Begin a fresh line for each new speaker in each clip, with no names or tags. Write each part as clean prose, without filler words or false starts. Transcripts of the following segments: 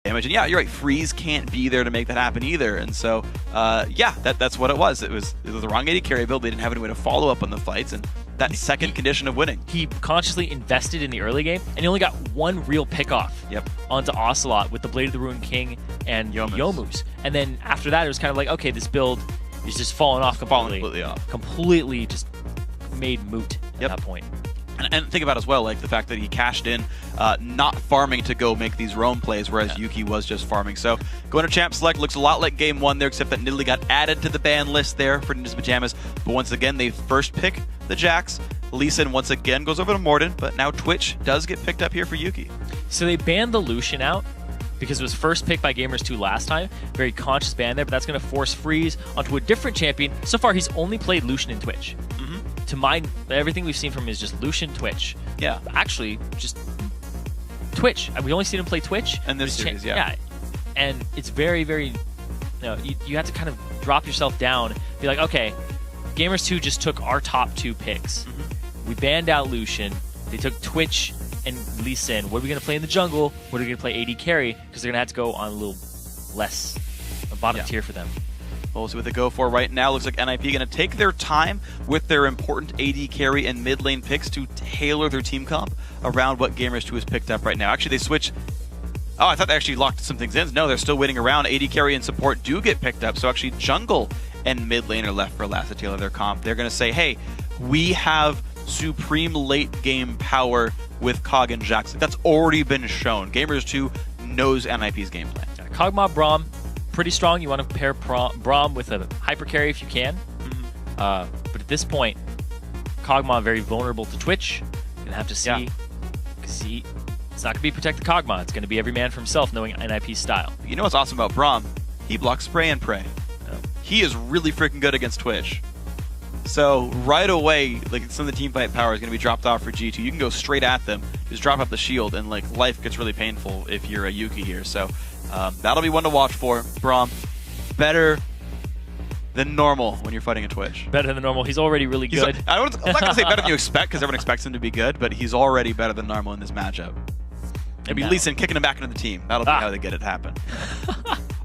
damage. And yeah, you're right, Freeze can't be there to make that happen either. And so, yeah, that's what it was. It was the wrong AD carry build. They didn't have any way to follow up on the fights, and that second condition of winning.
He consciously invested in the early game, and he only got one real pickoff onto Ocelot with the Blade of the Ruined King and Youmuu's. And then after that, it was kind of like, okay, this build is just falling off completely. Completely just made moot at that point.
And think about as well, like the fact that he cashed in, not farming to go make these roam plays, whereas Yuki was just farming. So going to Champ Select looks a lot like Game 1 there, except that Nidalee got added to the ban list there for Ninja's Pyjamas. But once again, they first pick the Jax. Lee Sin once again goes over to Morden, but now Twitch does get picked up here for Yuki.
So they banned the Lucian out because it was first picked by Gamers2 last time. Very conscious ban there, but that's going to force Freeze onto a different champion. So far, he's only played Lucian in Twitch. To mine, everything we've seen from him is just Lucian Twitch.
Yeah.
Actually, just Twitch. We only seen him play Twitch.
And this series, yeah.
And it's very, very, you have to kind of drop yourself down. Be like, okay, Gamers2 just took our top 2 picks. We banned out Lucian. They took Twitch and Lee Sin. What are we going to play in the jungle? What are we going to play AD carry? Because they're going to have to go on a little less, a bottom tier for them.
We'll see what they go for right now. Looks like NIP going to take their time with their important AD carry and mid lane picks to tailor their team comp around what Gamers2 has picked up right now. Actually, they switch. Oh, I thought they actually locked some things in. No, they're still waiting around. AD carry and support do get picked up. So actually, jungle and mid lane are left for last to tailor their comp. They're going to say, hey, we have supreme late game power with Cog and Jax. That's already been shown. Gamers2 knows NIP's game plan.
Kog'Maw, Braum, pretty strong. You want to pair Braum with a hyper carry if you can. But at this point, Kog'Maw very vulnerable to Twitch. You're going to have to see. Because it's not going to be protect the Kog'Maw. It's going to be every man for himself, knowing NIP's style.
You know what's awesome about Braum? He blocks spray and pray. He is really freaking good against Twitch. So right away, like some of the team fight power is going to be dropped off for G2. You can go straight at them, just drop up the shield, and like life gets really painful if you're a Yuki here. So that'll be one to watch for. Braum, better than normal when you're fighting a Twitch.
Better than normal. He's already really good.
I'm not going to say better than you expect, because everyone expects him to be good, but he's already better than normal in this matchup. Maybe Lee Sin kicking him back into the team. That'll be how they get it happen.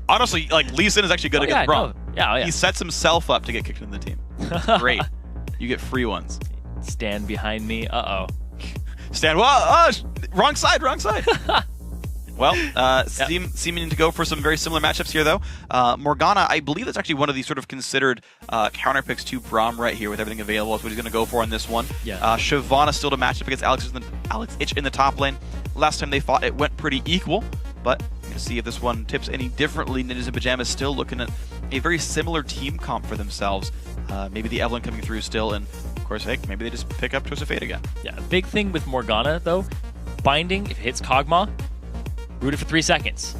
Honestly, like Lee Sin is actually good against Braum.
Yeah.
He sets himself up to get kicked into the team. Great. You get free ones.
Stand behind me. Uh-oh.
Stand. Well, wrong side. Well, seeming to go for some very similar matchups here, though. Morgana, I believe that's actually one of these sort of considered counter picks to Braum right here with everything available. That's what he's going to go for on this one.
Yeah.
Shyvana still to match up against Alex Ich in the top lane. Last time they fought, it went pretty equal, but we're going to see if this one tips any differently. Ninjas and Pyjamas still looking at a very similar team comp for themselves. Maybe the Evelynn coming through still, and of course, hey, maybe they just pick up Twist of Fate again. Yeah,
big thing with Morgana, though, binding, if it hits Kog'Maw, root it for 3 seconds.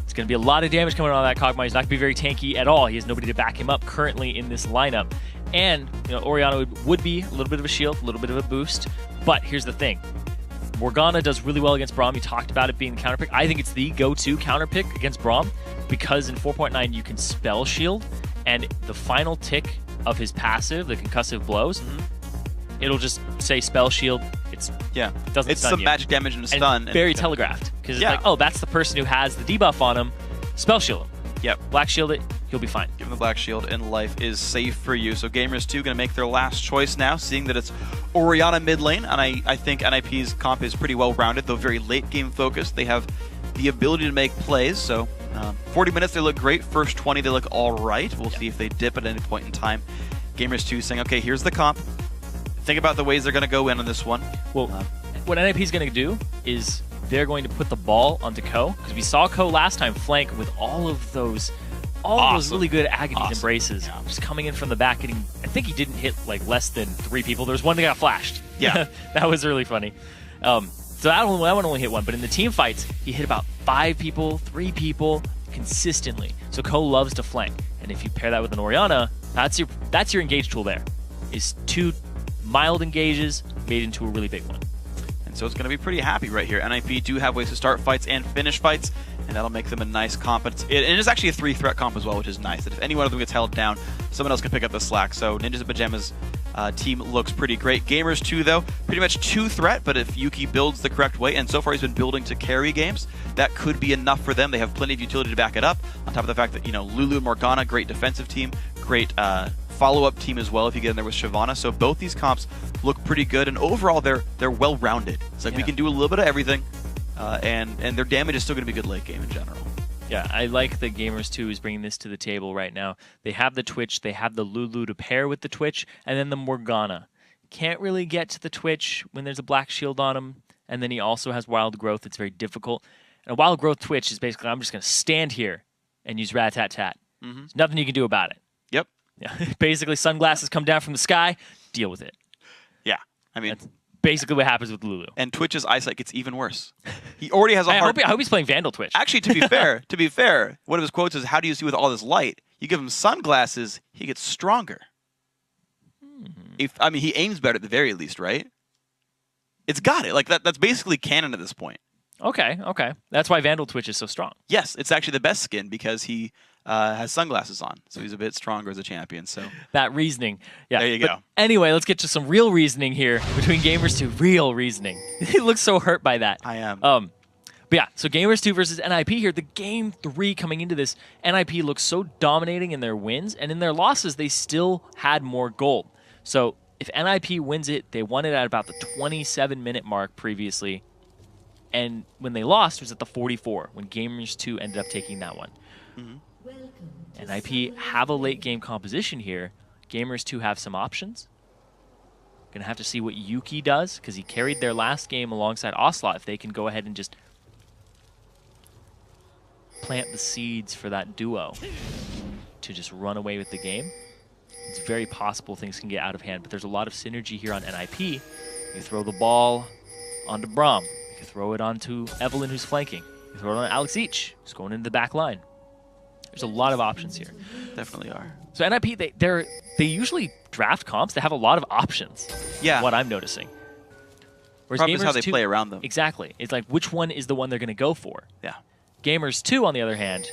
It's going to be a lot of damage coming on that Kog'Maw. He's not going to be very tanky at all. He has nobody to back him up currently in this lineup. And, Orianna would be a little bit of a shield, a little bit of a boost. But here's the thing. Morgana does really well against Braum. You talked about it being the counter pick. I think it's the go-to counter pick against Braum because in 4.9 you can spell shield, and the final tick of his passive, the concussive blows, it'll just say spell shield. It's
some magic damage and a stun.
And very telegraphed because it's like, oh, that's the person who has the debuff on him. Spell shield him.
Yep.
Black shield it. He'll be fine.
Give him the black shield, and life is safe for you. So Gamers2 going to make their last choice now, seeing that it's Orianna mid lane, and I think NIP's comp is pretty well rounded, though very late game focused. They have the ability to make plays. So 40 minutes they look great. First 20 they look all right. We'll see if they dip at any point in time. Gamers2 saying, okay, here's the comp. Think about the ways they're going to go in on this one.
Well, what NIP is going to do is they're going to put the ball onto Ko, because we saw Ko last time flank with all of those really good Aghanim embraces, just coming in from the back. Getting, I think he didn't hit like less than 3 people. There's one that got flashed.
Yeah,
that was really funny. So that one only hit 1, but in the team fights, he hit about 5 people, 3 people consistently. So Ko loves to flank, and if you pair that with an Orianna, that's your engage tool. There is 2 mild engages made into a really big one.
And so it's going to be pretty happy right here. NIP do have ways to start fights and finish fights, and that'll make them a nice comp. It is actually a 3-threat comp as well, which is nice. That if any one of them gets held down, someone else can pick up the slack. So Ninjas and Pyjamas team looks pretty great. Gamers2, though, pretty much 2-threat, but if Yuki builds the correct way, and so far he's been building to carry games, that could be enough for them. They have plenty of utility to back it up, on top of the fact that, Lulu and Morgana, great defensive team, great follow-up team as well if you get in there with Shyvana. So both these comps look pretty good, and overall they're well-rounded. It's like we can do a little bit of everything, and their damage is still going to be good late game in general.
Yeah, I like that Gamers2 is bringing this to the table right now. They have the Twitch, they have the Lulu to pair with the Twitch, and then the Morgana. Can't really get to the Twitch when there's a black shield on him, and then he also has Wild Growth. It's very difficult. And a Wild Growth Twitch is basically, I'm just going to stand here and use rat-tat-tat. There's nothing you can do about it.
Yep.
Yeah. Basically, sunglasses come down from the sky, deal with it.
Yeah, I mean...
That's basically what happens with Lulu.
And Twitch's eyesight gets even worse. He already has a hard...
I hope he's playing Vandal Twitch.
Actually, to be fair, one of his quotes is, "How do you see with all this light?" You give him sunglasses, he gets stronger. He aims better at the very least, right? It's got it. Like that's basically canon at this point.
Okay. That's why Vandal Twitch is so strong.
Yes, it's actually the best skin because he has sunglasses on, so he's a bit stronger as a champion. So
that reasoning, yeah.
There you go.
Anyway, let's get to some real reasoning here between Gamers2. Real reasoning. He looks so hurt by that.
I am.
But yeah, so Gamers2 versus NIP here. The game 3 coming into this, NIP looks so dominating in their wins, and in their losses, they still had more gold. So if NIP wins it, they won it at about the 27-minute mark previously. And when they lost, it was at the 44, when Gamers2 ended up taking that one. NIP have a late game composition here. Gamers2 have some options. Gonna have to see what Yuki does, because he carried their last game alongside Ocelot. If they can go ahead and just plant the seeds for that duo to just run away with the game, it's very possible things can get out of hand. But there's a lot of synergy here on NIP. You throw the ball onto Braum. You can throw it onto Evelyn, who's flanking. You throw it on Alex Each, who's going into the back line. There's a lot of options here.
Definitely are.
So NIP, they usually draft comps. They have a lot of options.
Yeah.
What I'm noticing. Whereas
Problem is how they play around them.
Exactly. It's like, which one is the one they're going to go for?
Yeah.
Gamers2, on the other hand,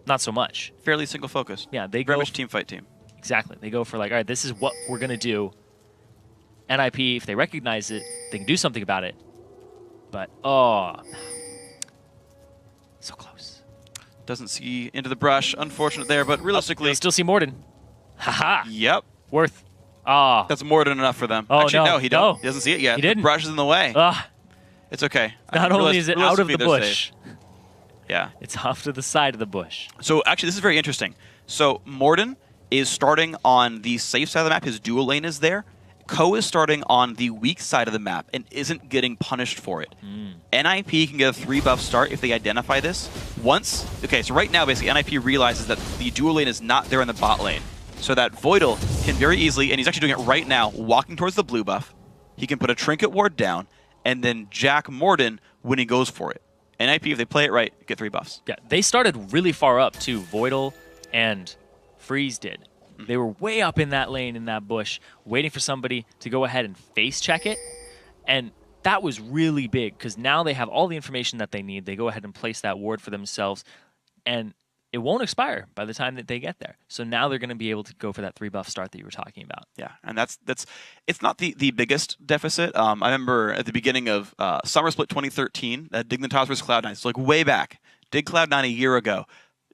not so much.
Fairly single focused.
Yeah, they
very
go
much team fight team.
Exactly. They go for like, all right, this is what we're going to do. NIP, if they recognize it, they can do something about it. But, so close.
Doesn't see into the brush. Unfortunate there, but realistically...
You'll still see Morden. Haha.
Yep.
Worth.
That's more than enough for them.
Oh,
actually, no, he don't.
No.
He doesn't see it yet.
He didn't.
The brush is in the way. It's okay.
Not only is it out of the bush.
Yeah.
It's off to the side of the bush.
So actually, this is very interesting. So Morden is starting on the safe side of the map. His dual lane is there. Ko is starting on the weak side of the map and isn't getting punished for it. NIP can get a 3-buff start if they identify this. Okay, so right now, basically, NIP realizes that the dual lane is not there in the bot lane. So that Voidal can very easily, and he's actually doing it right now, walking towards the blue buff. He can put a Trinket Ward down and then jack Morden when he goes for it. NIP, if they play it right, get 3 buffs.
Yeah, they started really far up, too. Voidal and Freeze did. They were way up in that lane, in that bush, waiting for somebody to go ahead and face check it. And that was really big, because now they have all the information that they need. They go ahead and place that ward for themselves, and it won't expire by the time that they get there. So now they're going to be able to go for that 3-buff start that you were talking about.
Yeah, and it's not the biggest deficit. I remember at the beginning of Summer Split 2013, Dignitas versus Cloud9. It's like way back. Dig Cloud9 a year ago.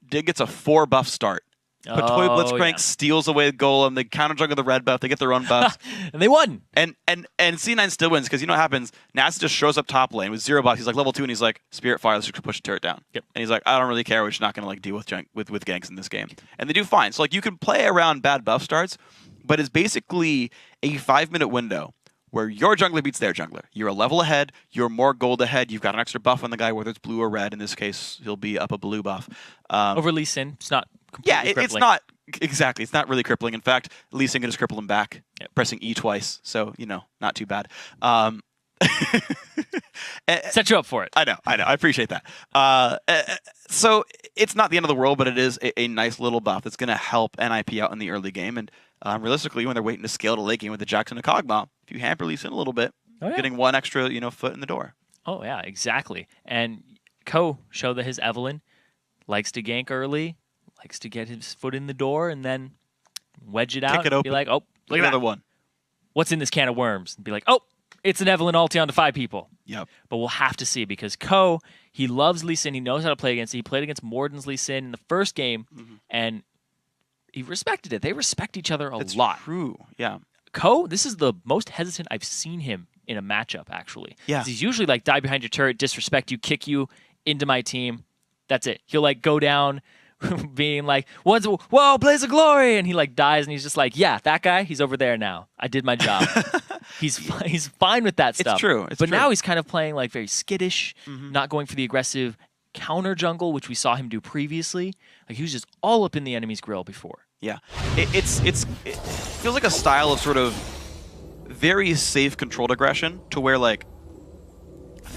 Dig gets a 4-buff start. But Toy Blitzcrank steals away the Golem. They counter juggle the red buff. They get their own buffs.
And they won.
And C9 still wins because you know what happens? Nats just shows up top lane with 0 buffs. He's like level 2 and he's like, Spirit Fire, let's just push the turret down.
Yep.
And he's like, I don't really care. We're just not going to like deal with ganks in this game. And they do fine. So like you can play around bad buff starts, but it's basically a 5-minute window where your jungler beats their jungler. You're a level ahead. You're more gold ahead. You've got an extra buff on the guy, whether it's blue or red. In this case, he'll be up a blue buff.
Over Lee Sin, it's not completely crippling.
It's not. Exactly. It's not really crippling. In fact, Lee Sin can just cripple him back, pressing E twice. So, not too bad.
Set you up for it.
I know. I appreciate that. So it's not the end of the world, but it is a nice little buff that's going to help NIP out in the early game. And realistically, when they're waiting to scale to late game with the Jackson and Kog'Maw, if you hamper Lee Sin a little bit, getting one extra foot in the door.
Oh, yeah, exactly. And Ko showed that his Evelyn likes to gank early, likes to get his foot in the door, and then wedge it out.
Kick it open.
Be like, oh, look at
another
that.
one.
what's in this can of worms? And be like, oh, it's an Evelyn ulti onto 5 people.
Yep.
But we'll have to see because Ko, he loves Lee Sin. He knows how to play against it. He played against Morden's Lee Sin in the first game, and he respected it. They respect each other a lot.
True. Yeah.
Ko, this is the most hesitant I've seen him in a matchup, actually.
Yeah.
'Cause he's usually like, die behind your turret, disrespect you, kick you into my team. That's it. He'll like go down being like, whoa, blaze of glory, and he like dies, and he's just like, yeah, that guy, he's over there now. I did my job. He's fine with that stuff.
It's true.
But now he's kind of playing like very skittish, not going for the aggressive counter jungle, which we saw him do previously. Like he was just all up in the enemy's grill before.
Yeah, it feels like a style of sort of very safe, controlled aggression to where like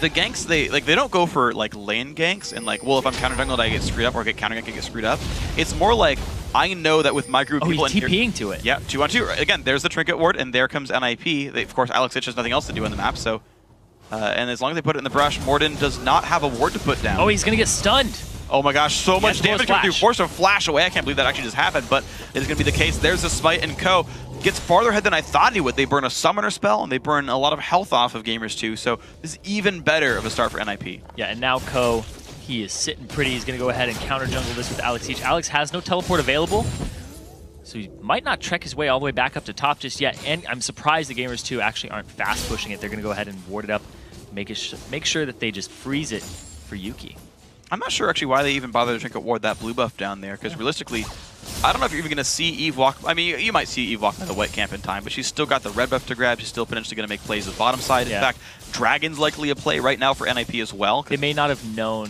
the ganks they don't go for like lane ganks and like, well, if I'm counter jungled I get screwed up, or I get counter ganked I get screwed up. It's more like I know that with my group of people
he's TPing to it.
Yeah, 2-on-2. Again, there's the trinket ward, and there comes NIP. Of course, Alex Itch has nothing else to do on the map, so and as long as they put it in the brush, Morden does not have a ward to put down.
Oh, he's gonna get stunned.
Oh my gosh, so much damage coming through. Forced to flash away. I can't believe that actually just happened, but it's going to be the case. There's the smite, and Ko gets farther ahead than I thought he would. They burn a summoner spell, and they burn a lot of health off of Gamers2, so this is even better of a start for NIP.
Yeah, and now Ko, he is sitting pretty. He's going to go ahead and counter jungle this with Alex Itch. Alex has no teleport available, so he might not trek his way all the way back up to top just yet, and I'm surprised the Gamers2 actually aren't fast pushing it. They're going to go ahead and ward it up, make sure that they just freeze it for Yuki.
I'm not sure actually why they even bother to trinket ward that blue buff down there, because realistically, I don't know if you're even going to see Eve walk. I mean, you might see Eve walk by the white camp in time, but she's still got the red buff to grab. She's still potentially going to make plays with bottom side. In fact, Dragon's likely a play right now for NIP as well.
They may not have known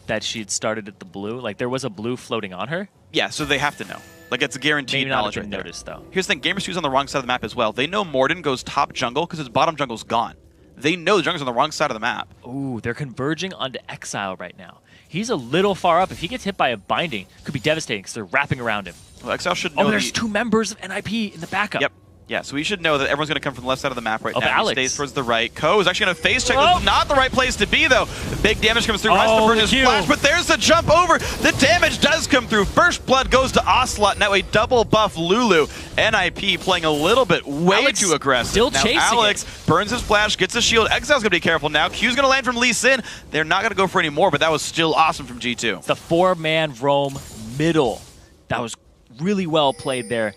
that she had started at the blue. Like, there was a blue floating on her.
Yeah, so they have to know. Like, it's a guaranteed knowledge right there.
Noticed, though.
Here's the thing. Gamers2's on the wrong side of the map as well. They know Morden goes top jungle because his bottom jungle's gone. They know the jungle's on the wrong side of the map.
Ooh, they're converging onto Exile right now. He's a little far up. If he gets hit by a binding, it could be devastating because they're wrapping around him.
Well, Exile should know.
Oh, there's 2 members of NIP in the backup.
Yep. Yeah, so we should know that everyone's going to come from the left side of the map right now.
Alex.
He stays towards the right. Ko is actually going to face check. This is not the right place to be, though. Big damage comes through. His flash, but there's the jump over. The damage does come through. First blood goes to Ocelot. Now a double buff Lulu. NIP playing a little bit way too aggressive.
Still
now
chasing
Alex burns his flash, gets a shield. Exile's going to be careful now. Q's going to land from Lee Sin. They're not going to go for any more, but that was still awesome from G2.
The 4-man roam middle. That was really well played there.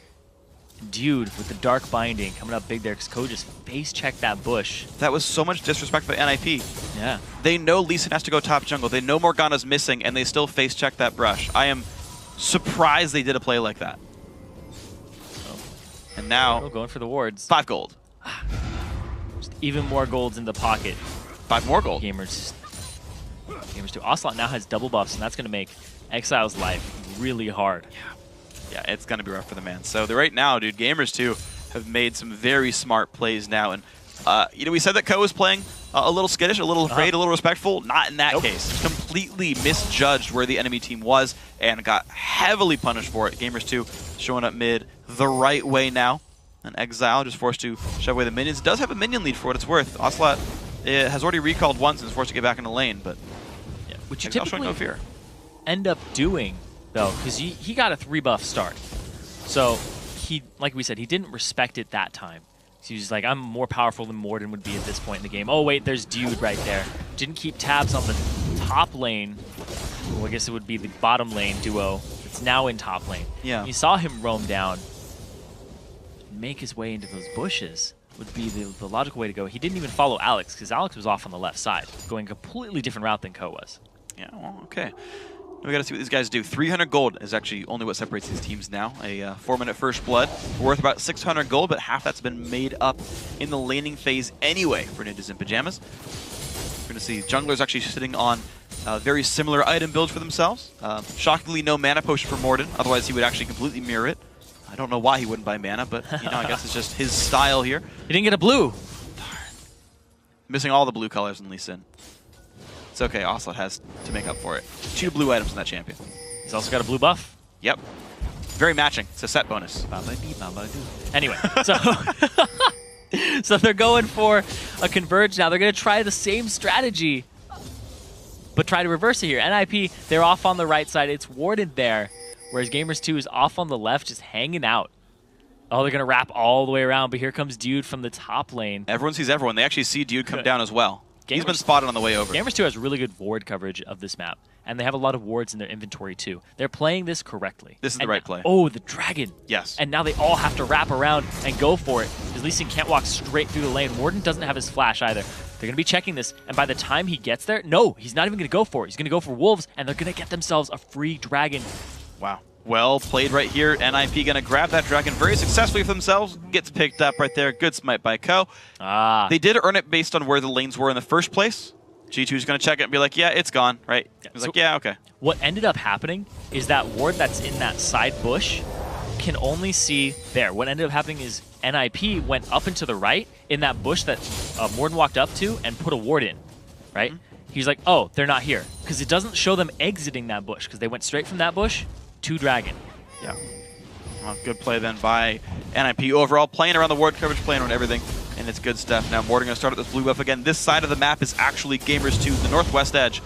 Dude with the dark binding coming up big there because Ko just face checked that bush.
That was so much disrespect by NIP.
Yeah.
They know Lee Sin has to go top jungle. They know Morgana's missing, and they still face check that brush. I am surprised they did a play like that. And now
going for the wards.
5 gold.
Just even more golds in the pocket.
5 more gold.
Gamers 2. Ocelot now has double buffs, and that's going to make Exile's life really hard.
Yeah, it's going to be rough for the man. So right now, dude, Gamers2 have made some very smart plays now. And, you know, we said that Ko was playing a little skittish, a little afraid, a little respectful. Not in that case. Completely misjudged where the enemy team was and got heavily punished for it. Gamers2 showing up mid the right way now. And Exile just forced to shove away the minions. Does have a minion lead for what it's worth. Ocelot has already recalled once and is forced to get back in the lane, but
which you
Exile
typically
showing no fear.
End up doing, though, because he got a 3-buff start. So he, like we said, he didn't respect it that time. So he was just like, I'm more powerful than Morden would be at this point in the game. Oh, wait, there's Dude right there. Didn't keep tabs on the top lane. Well, I guess it would be the bottom lane duo. It's now in top lane.
Yeah.
You saw him roam down, make his way into those bushes. Would be the logical way to go. He didn't even follow Alex, because Alex was off on the left side, going a completely different route than Ko was.
Yeah, well, okay. We got to see what these guys do. 300 gold is actually only what separates these teams now. A 4-minute first blood worth about 600 gold, but half that's been made up in the laning phase anyway for Ninjas in Pyjamas. We're going to see junglers actually sitting on very similar item builds for themselves. Shockingly, no mana potion for Morden. Otherwise, he would actually completely mirror it. I don't know why he wouldn't buy mana, but you know, I guess it's just his style here.
He didn't get a blue.
Darn. Missing all the blue colors in Lee Sin. It's okay, Ocelot has to make up for it. 2 blue items in that champion.
He's also got a blue buff.
Yep. Very matching. It's a set bonus.
Anyway, so so they're going for a converge now. They're going to try the same strategy, but try to reverse it here. NIP, they're off on the right side. It's warded there, whereas Gamers2 is off on the left, just hanging out. Oh, they're going to wrap all the way around, but here comes Dude from the top lane.
Everyone sees everyone. They actually see Dude come down as well. He's been spotted on the way over.
Gamers2 has really good ward coverage of this map, and they have a lot of wards in their inventory too. They're playing this correctly.
This is the right play.
Oh, the dragon.
Yes.
And now they all have to wrap around and go for it. Because Lee Sin can't walk straight through the lane. Warden doesn't have his flash either. They're going to be checking this, and by the time he gets there, no, he's not even going to go for it. He's going to go for wolves, and they're going to get themselves a free dragon.
Wow. Well played right here. NIP going to grab that dragon very successfully for themselves. Gets picked up right there. Good smite by Ko. They did earn it based on where the lanes were in the first place. G2 is going to check it and be like, yeah, it's gone, right? He's like, yeah, okay.
What ended up happening is that ward that's in that side bush can only see there. What ended up happening is NIP went up and to the right in that bush that Morden walked up to and put a ward in, right? He's like, oh, they're not here. Because it doesn't show them exiting that bush because they went straight from that bush to dragon.
Yeah. Well, good play then by NIP overall, playing around the ward coverage, playing around everything, and it's good stuff. Now Morden going to start at this blue buff again. This side of the map is actually Gamers2. The northwest edge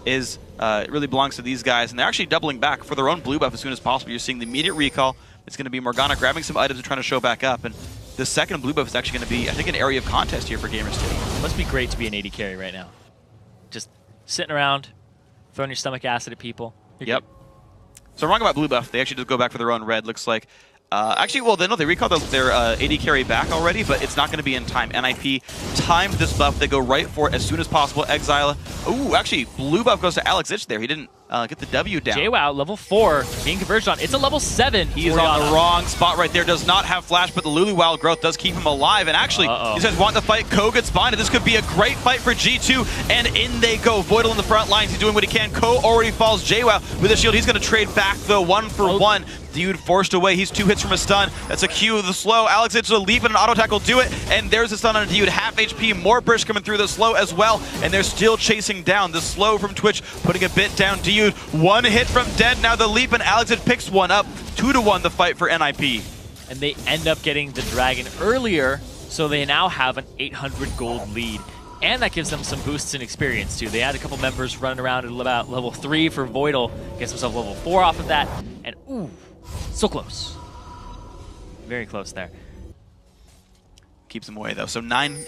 is it really belongs to these guys, and they're actually doubling back for their own blue buff as soon as possible. You're seeing the immediate recall. It's going to be Morgana grabbing some items and trying to show back up, and the second blue buff is actually going to be, I think, an area of contest here for Gamers2.
It must be great to be an AD carry right now. Just sitting around, throwing your stomach acid at people.
Yep. So wrong about blue buff. They actually just go back for their own red. Looks like. Actually, well, they recalled their AD carry back already, but it's not going to be in time. NIP timed this buff. They go right for it as soon as possible. Exile. Ooh, actually, blue buff goes to Alex Ich there. He didn't get the W down.
JWoww, level 4, being converged on. It's a level 7.
He is on the wrong spot right there. Does not have flash, but the Lulu Wild growth does keep him alive. And actually, these guys want the fight. Ko gets binded. This could be a great fight for G2. And in they go. Voidal in the front lines. He's doing what he can. Ko already falls. JWoww with a shield. He's going to trade back the 1-for-1. Dude forced away. He's 2 hits from a stun. That's a Q of the slow. Alex Ich, a leap and an auto attack will do it. And there's a stun on Dude. Half HP. More burst coming through the slow as well. And they're still chasing down. The slow from Twitch putting a bit down. Dude, 1 hit from dead. Now the leap and Alex Ich picks one up. 2-1 the fight for NIP.
And they end up getting the dragon earlier, so they now have an 800 gold lead. And that gives them some boosts in experience too. They had a couple members running around at about level 3 for Voidal. Gets himself level 4 off of that. And ooh, so close. Very close there.
Keeps him away though. So 9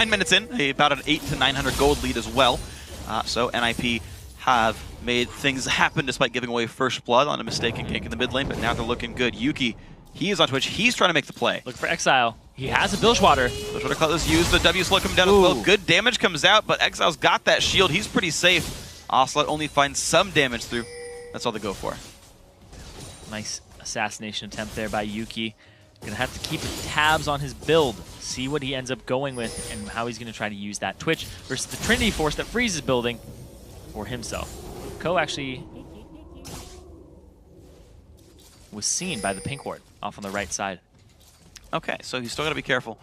minutes in, about an 800 to 900 gold lead as well. So NIP have made things happen despite giving away first blood on a mistaken gank in the mid lane, but now they're looking good. Yuki, he is on Twitch. He's trying to make the play.
Look for Exile. He has a Bilgewater.
Bilgewater Cutlass used. The W slow coming down as well. Good damage comes out, but Exile's got that shield. He's pretty safe. Ocelot only finds some damage through. That's all they go for.
Nice assassination attempt there by Yuki. Gonna have to keep tabs on his build, see what he ends up going with, and how he's gonna try to use that Twitch versus the Trinity Force that Freeze is building for himself. Ko actually was seen by the pink ward off on the right side.
Okay, so he's still got to be careful.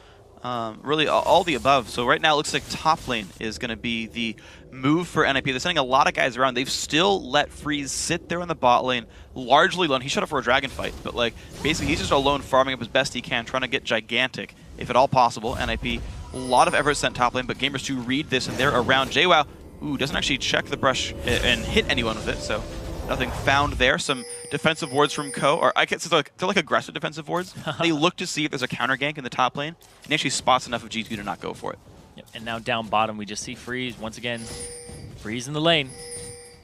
Really, all the above. So right now it looks like top lane is going to be the move for NIP. They're sending a lot of guys around. They've still let Freeze sit there in the bot lane, largely alone. He shut up for a dragon fight, but like basically he's just alone farming up as best he can, trying to get gigantic, if at all possible. NIP, a lot of effort sent top lane, but Gamers2 read this and they're around. JWoww, doesn't actually check the brush and hit anyone with it, so nothing found there. Some defensive wards from Ko, or I guess they're like aggressive defensive wards. They look to see if there's a counter gank in the top lane, and he actually spots enough of G2 to not go for it.
Yep. And now down bottom, we just see Freeze once again. Freeze in the lane.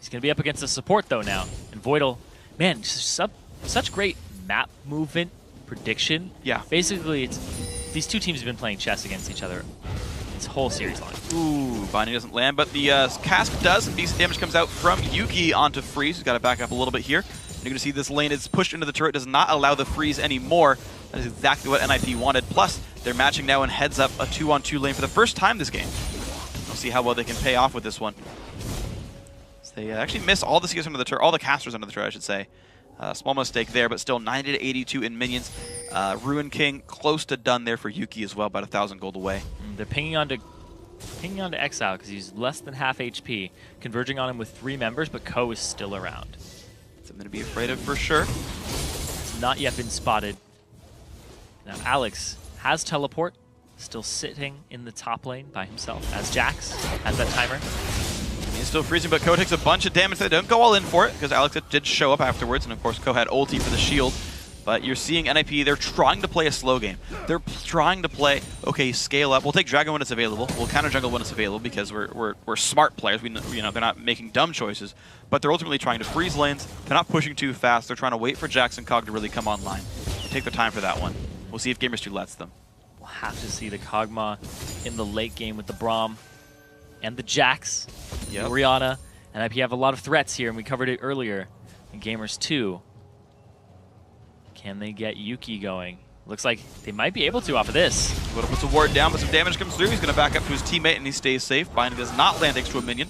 He's going to be up against the support though now. And Voidal, man, such great map movement prediction.
Yeah.
Basically, these two teams have been playing chess against each other this whole series long.
Ooh, binding doesn't land, but the cast does, and decent damage comes out from Yuki onto Freeze. He's got to back up a little bit here. You're going to see this lane is pushed into the turret, does not allow the Freeze anymore. That is exactly what NIP wanted. Plus, they're matching now and heads up a 2-on-2 lane for the first time this game. We'll see how well they can pay off with this one. So they actually miss all the CS under the turret, all the casters under the turret, I should say. Small mistake there, but still 90 to 82 in minions. Ruin King close to done there for Yuki as well, about 1,000 gold away.
They're pinging onto Exile because he's less than half HP, converging on him with 3 members, but Ko is still around.
Something to be afraid of for sure.
It's not yet been spotted. Now Alex has teleport, still sitting in the top lane by himself as Jax has that timer.
He's still freezing, but Ko takes a bunch of damage. They don't go all in for it because Alex did show up afterwards, and of course Ko had ulti for the shield. But you're seeing NIP, they're trying to play a slow game. They're trying to play, okay, scale up. We'll take Dragon when it's available. We'll counter jungle when it's available because we're smart players. We, you know, they're not making dumb choices. But they're ultimately trying to freeze lanes. They're not pushing too fast. They're trying to wait for Jax and Cog to really come online. Take their time for that one. We'll see if Gamers2 lets them.
We'll have to see the Kog'Maw in the late game with the Braum and the Jax,
Yep.
Orianna. NIP have a lot of threats here, and we covered it earlier. And Gamers2, can they get Yuki going? Looks like they might be able to off of this.
Little puts a ward down, but some damage comes through. He's going to back up to his teammate, and he stays safe. Binding does not land next to a minion.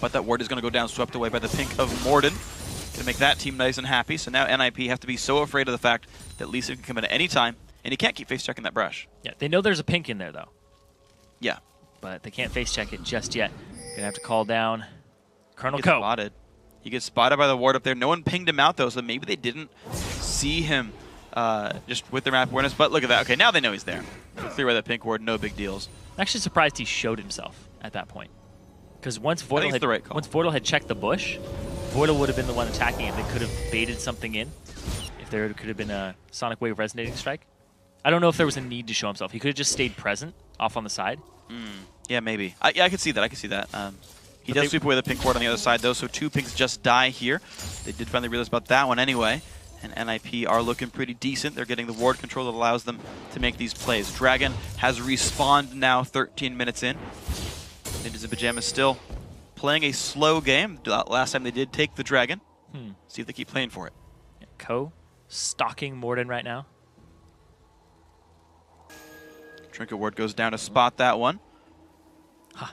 But that ward is going to go down, swept away by the pink of Morden. Going to make that team nice and happy. So now NIP have to be so afraid of the fact that Lisa can come in at any time, and he can't keep face-checking that brush.
Yeah, they know there's a pink in there, though.
Yeah.
But they can't face-check it just yet. Going to have to call down Colonel
He gets
Co.
spotted. He gets spotted by the ward up there. No one pinged him out, though, so maybe they didn't see him just with their map awareness. But look at that. Okay, now they know he's there. Clear by that pink ward, no big deals.
I'm actually surprised he showed himself at that point. Because once Voidal had checked the bush, Voidal would have been the one attacking it. They could have baited something in if there could have been a Sonic Wave Resonating Strike. I don't know if there was a need to show himself. He could have just stayed present off on the side.
Yeah, maybe. Yeah, I could see that. I could see that. He does sweep away the pink ward on the other side, though, so 2 pinks just die here. They did finally realize about that one anyway. And NIP are looking pretty decent. They're getting the ward control that allows them to make these plays. Dragon has respawned now 13 minutes in. Ninjas and Pyjamas still playing a slow game. Last time they did take the Dragon. See if they keep playing for it.
Yeah, Co stalking Morden right now.
Trinket ward goes down to spot that one.
Huh.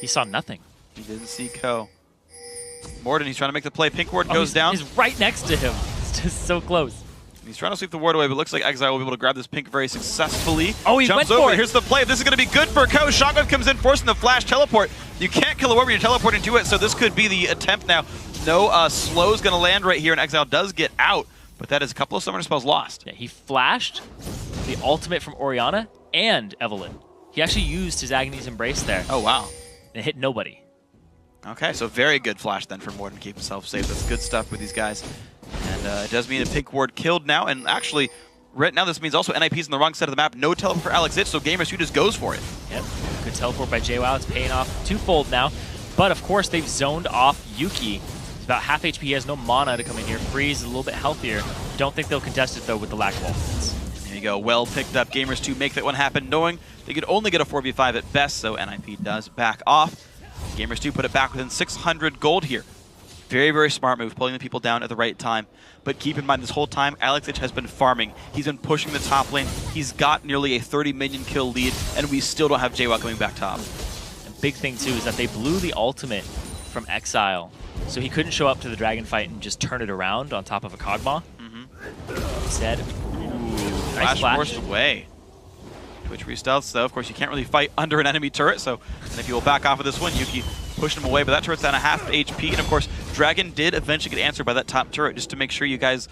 He saw nothing.
He didn't see Co. Morden, he's trying to make the play. Pink ward goes down.
He's right next to him. It's just so close.
He's trying to sweep the ward away, but looks like Exile will be able to grab this pink very successfully.
Oh, he
jumps
went
over.
for it.
Here's the play. This is going to be good for Co. Shotgun comes in, forcing the flash teleport. You can't kill a ward when you're teleporting to it, so this could be the attempt now. No slow's going to land right here, and Exile does get out, but that is a couple of summoner spells lost.
Yeah, he flashed the ultimate from Orianna and Evelynn. He actually used his Agony's Embrace there.
Oh, wow.
And it hit nobody.
Okay, so very good flash then for Morden to keep himself safe. That's good stuff with these guys. And it does mean a pink ward killed now, and actually, right now this means also NIP's on the wrong side of the map. No teleport for Alex Itch, so Gamers2 just goes for it.
Yep, good teleport by JWoww. It's paying off twofold now. But of course, they've zoned off Yuki. He's about half HP. He has no mana to come in here. Freeze is a little bit healthier. Don't think they'll contest it, though, with the lack of ultimates.
There you go. Well picked up. Gamers2 make that one happen, knowing they could only get a 4v5 at best, so NIP does back off. Gamers2 put it back within 600 gold here. Very, very smart move, pulling the people down at the right time. But keep in mind, this whole time, Alex Itch has been farming. He's been pushing the top lane. He's got nearly a 30 minion kill lead, and we still don't have JWoww coming back top.
And big thing, too, is that they blew the ultimate from Exile. So he couldn't show up to the dragon fight and just turn it around on top of a Kog'Maw. Instead, nice flash.
Forced away. Twitch restarts, though. Of course, you can't really fight under an enemy turret, so and if you will back off of this one, Yuki pushed him away, but that turret's down a half HP, and of course, Dragon did eventually get answered by that top turret, just to make sure you guys,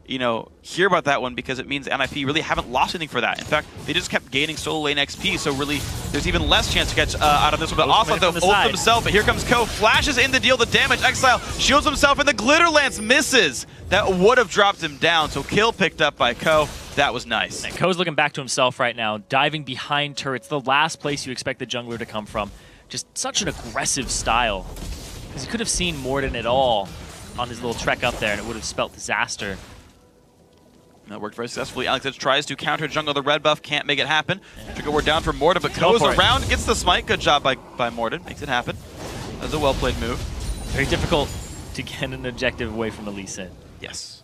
you know, hear about that one, because it means NIP really haven't lost anything for that. In fact, they just kept gaining solo lane XP, so really, there's even less chance to catch out of this one. But also, though, ult himself, but here comes Co, flashes in to deal the damage. Exile shields himself, and the Glitter Lance misses. That would have dropped him down, so kill picked up by Co. That was nice.
And Ko's looking back to himself right now, diving behind turrets, the last place you expect the jungler to come from. Just such an aggressive style. Because he could have seen Morden at all on his little trek up there, and it would have spelt disaster.
That worked very successfully. Alex Itch tries to counter jungle the red buff, can't make it happen. Trigger ward down for Morden, but goes around, gets the smite. Good job by Morden, makes it happen. That was a well-played move.
Very difficult to get an objective away from the Lee Sin.
Yes.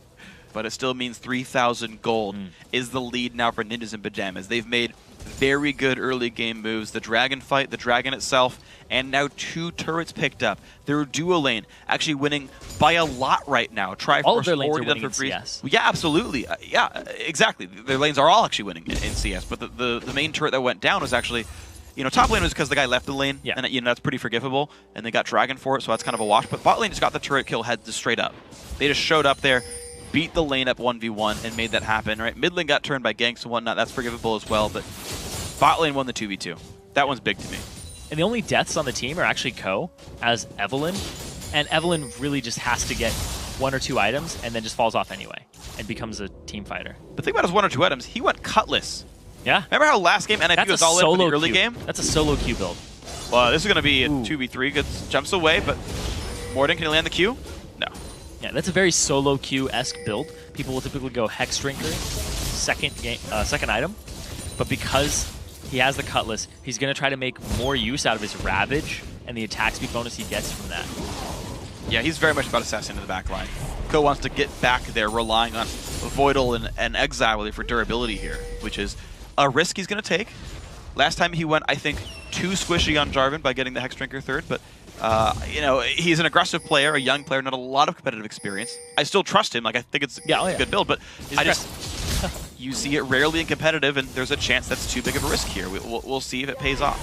But it still means 3,000 gold is the lead now for Ninjas and Pyjamas. They've made very good early game moves. The dragon fight, the dragon itself, and now 2 turrets picked up. Their duo lane actually winning by a lot right now.
All of their lanes are winning in CS.
Yeah, absolutely. Yeah, exactly. Their lanes are all actually winning in CS. But the main turret that went down was actually, you know, top lane was because the guy left the lane, and you know that's pretty forgivable. And they got dragon for it, so that's kind of a wash. But bot lane just got the turret kill head just straight up. They just showed up there, beat the lane up 1v1 and made that happen, right? Mid lane got turned by ganks and whatnot. That's forgivable as well, but bot lane won the 2v2. That one's big to me.
And the only deaths on the team are actually Co, as Evelynn. And Evelynn really just has to get 1 or 2 items and then just falls off anyway. and becomes a team fighter.
The thing about his 1 or 2 items, he went Cutlass.
Yeah.
Remember how last game NIP was all in for the early game?
That's a solo Q build.
Well, this is going to be a 2v3. Gets jumps away, but Morden, can he land the Q? No.
Yeah, that's a very solo Q-esque build. People will typically go Hex Drinker, second item, but because he has the Cutlass, he's going to try to make more use out of his Ravage and the attack speed bonus he gets from that.
Yeah, he's very much about assassin in the back line. Ko wants to get back there, relying on Voidal and Exile for durability here, which is a risk he's going to take. Last time he went, I think, too squishy on Jarvan by getting the Hex Drinker third, but you know, he's an aggressive player, a young player, not a lot of competitive experience. I still trust him. Like, I think it's a good build, but you see it rarely in competitive, and there's a chance that's too big of a risk here. We'll see if it pays off.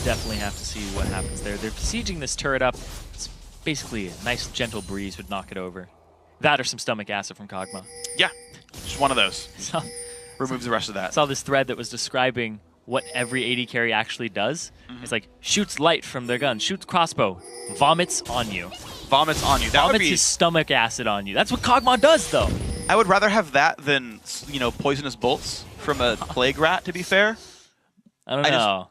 Definitely have to see what happens there. They're besieging this turret up. It's basically a nice, gentle breeze would knock it over. That or some stomach acid from Kog'Maw.
Yeah, just one of those. Removes the rest of that.
I saw this thread that was describing what every AD carry actually does. It's like, shoots light from their gun, shoots crossbow, vomits on you.
Vomits on you. That
vomits
would be
his stomach acid on you. That's what Kog'Maw does, though.
I would rather have that than, you know, poisonous bolts from a plague rat, to be fair.
I don't know.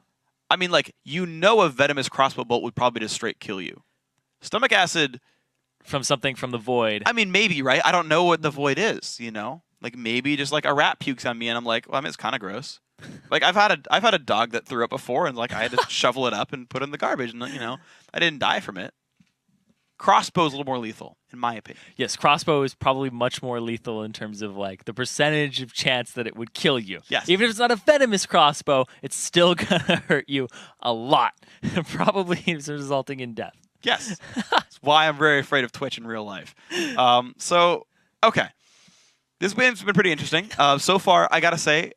I mean, like, you know, a venomous crossbow bolt would probably just straight kill you. Stomach acid
from something from the void.
I mean, maybe, right? I don't know what the void is, you know? Like, maybe just like a rat pukes on me and I'm like, well, I mean, it's kind of gross. Like, I've had a dog that threw up before and like I had to shovel it up and put it in the garbage and, you know, I didn't die from it. Crossbow's a little more lethal, in my opinion.
Yes, crossbow is probably much more lethal in terms of like the percentage of chance that it would kill you.
Yes.
Even if it's not a venomous crossbow, it's still gonna hurt you a lot. Probably resulting in death.
Yes. That's why I'm very afraid of Twitch in real life. So, okay. This game's been pretty interesting. So far, I gotta say,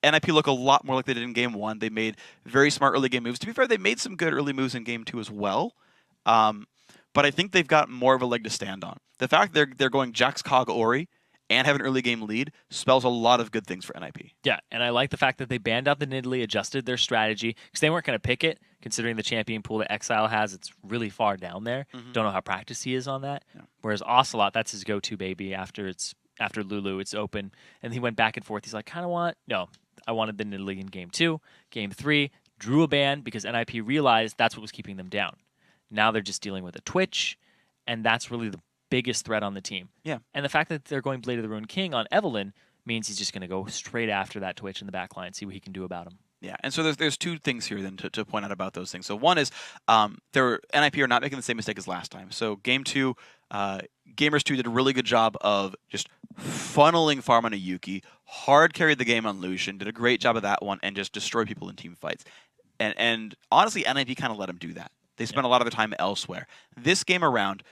NIP look a lot more like they did in Game 1. They made very smart early game moves. To be fair, they made some good early moves in Game 2 as well. But I think they've got more of a leg to stand on. The fact they're going Jax, Cog, Ori, and have an early game lead spells a lot of good things for NIP.
Yeah, and I like the fact that they banned out the Nidalee, adjusted their strategy, because they weren't going to pick it, considering the champion pool that Exile has. It's really far down there. Don't know how practiced he is on that. Yeah. Whereas Ocelot, that's his go-to baby after Lulu, it's open. And he went back and forth. He's like, I wanted the Nidalee in Game 2. Game 3, drew a ban because NIP realized that's what was keeping them down. Now they're just dealing with a Twitch, and that's really the biggest threat on the team. Yeah. And the fact that they're going Blade of the Ruined King on Evelynn means he's just going to go straight after that Twitch in the back line, see what he can do about him.
Yeah, and so there's two things here then to point out about those things. So one is NIP are not making the same mistake as last time. So Game 2, Gamers2 did a really good job of just funneling farm on a Yuki, hard carried the game on Lucian, did a great job of that one, and just destroyed people in team fights. And honestly, NIP kind of let him do that. They spent a lot of their time elsewhere. This game around,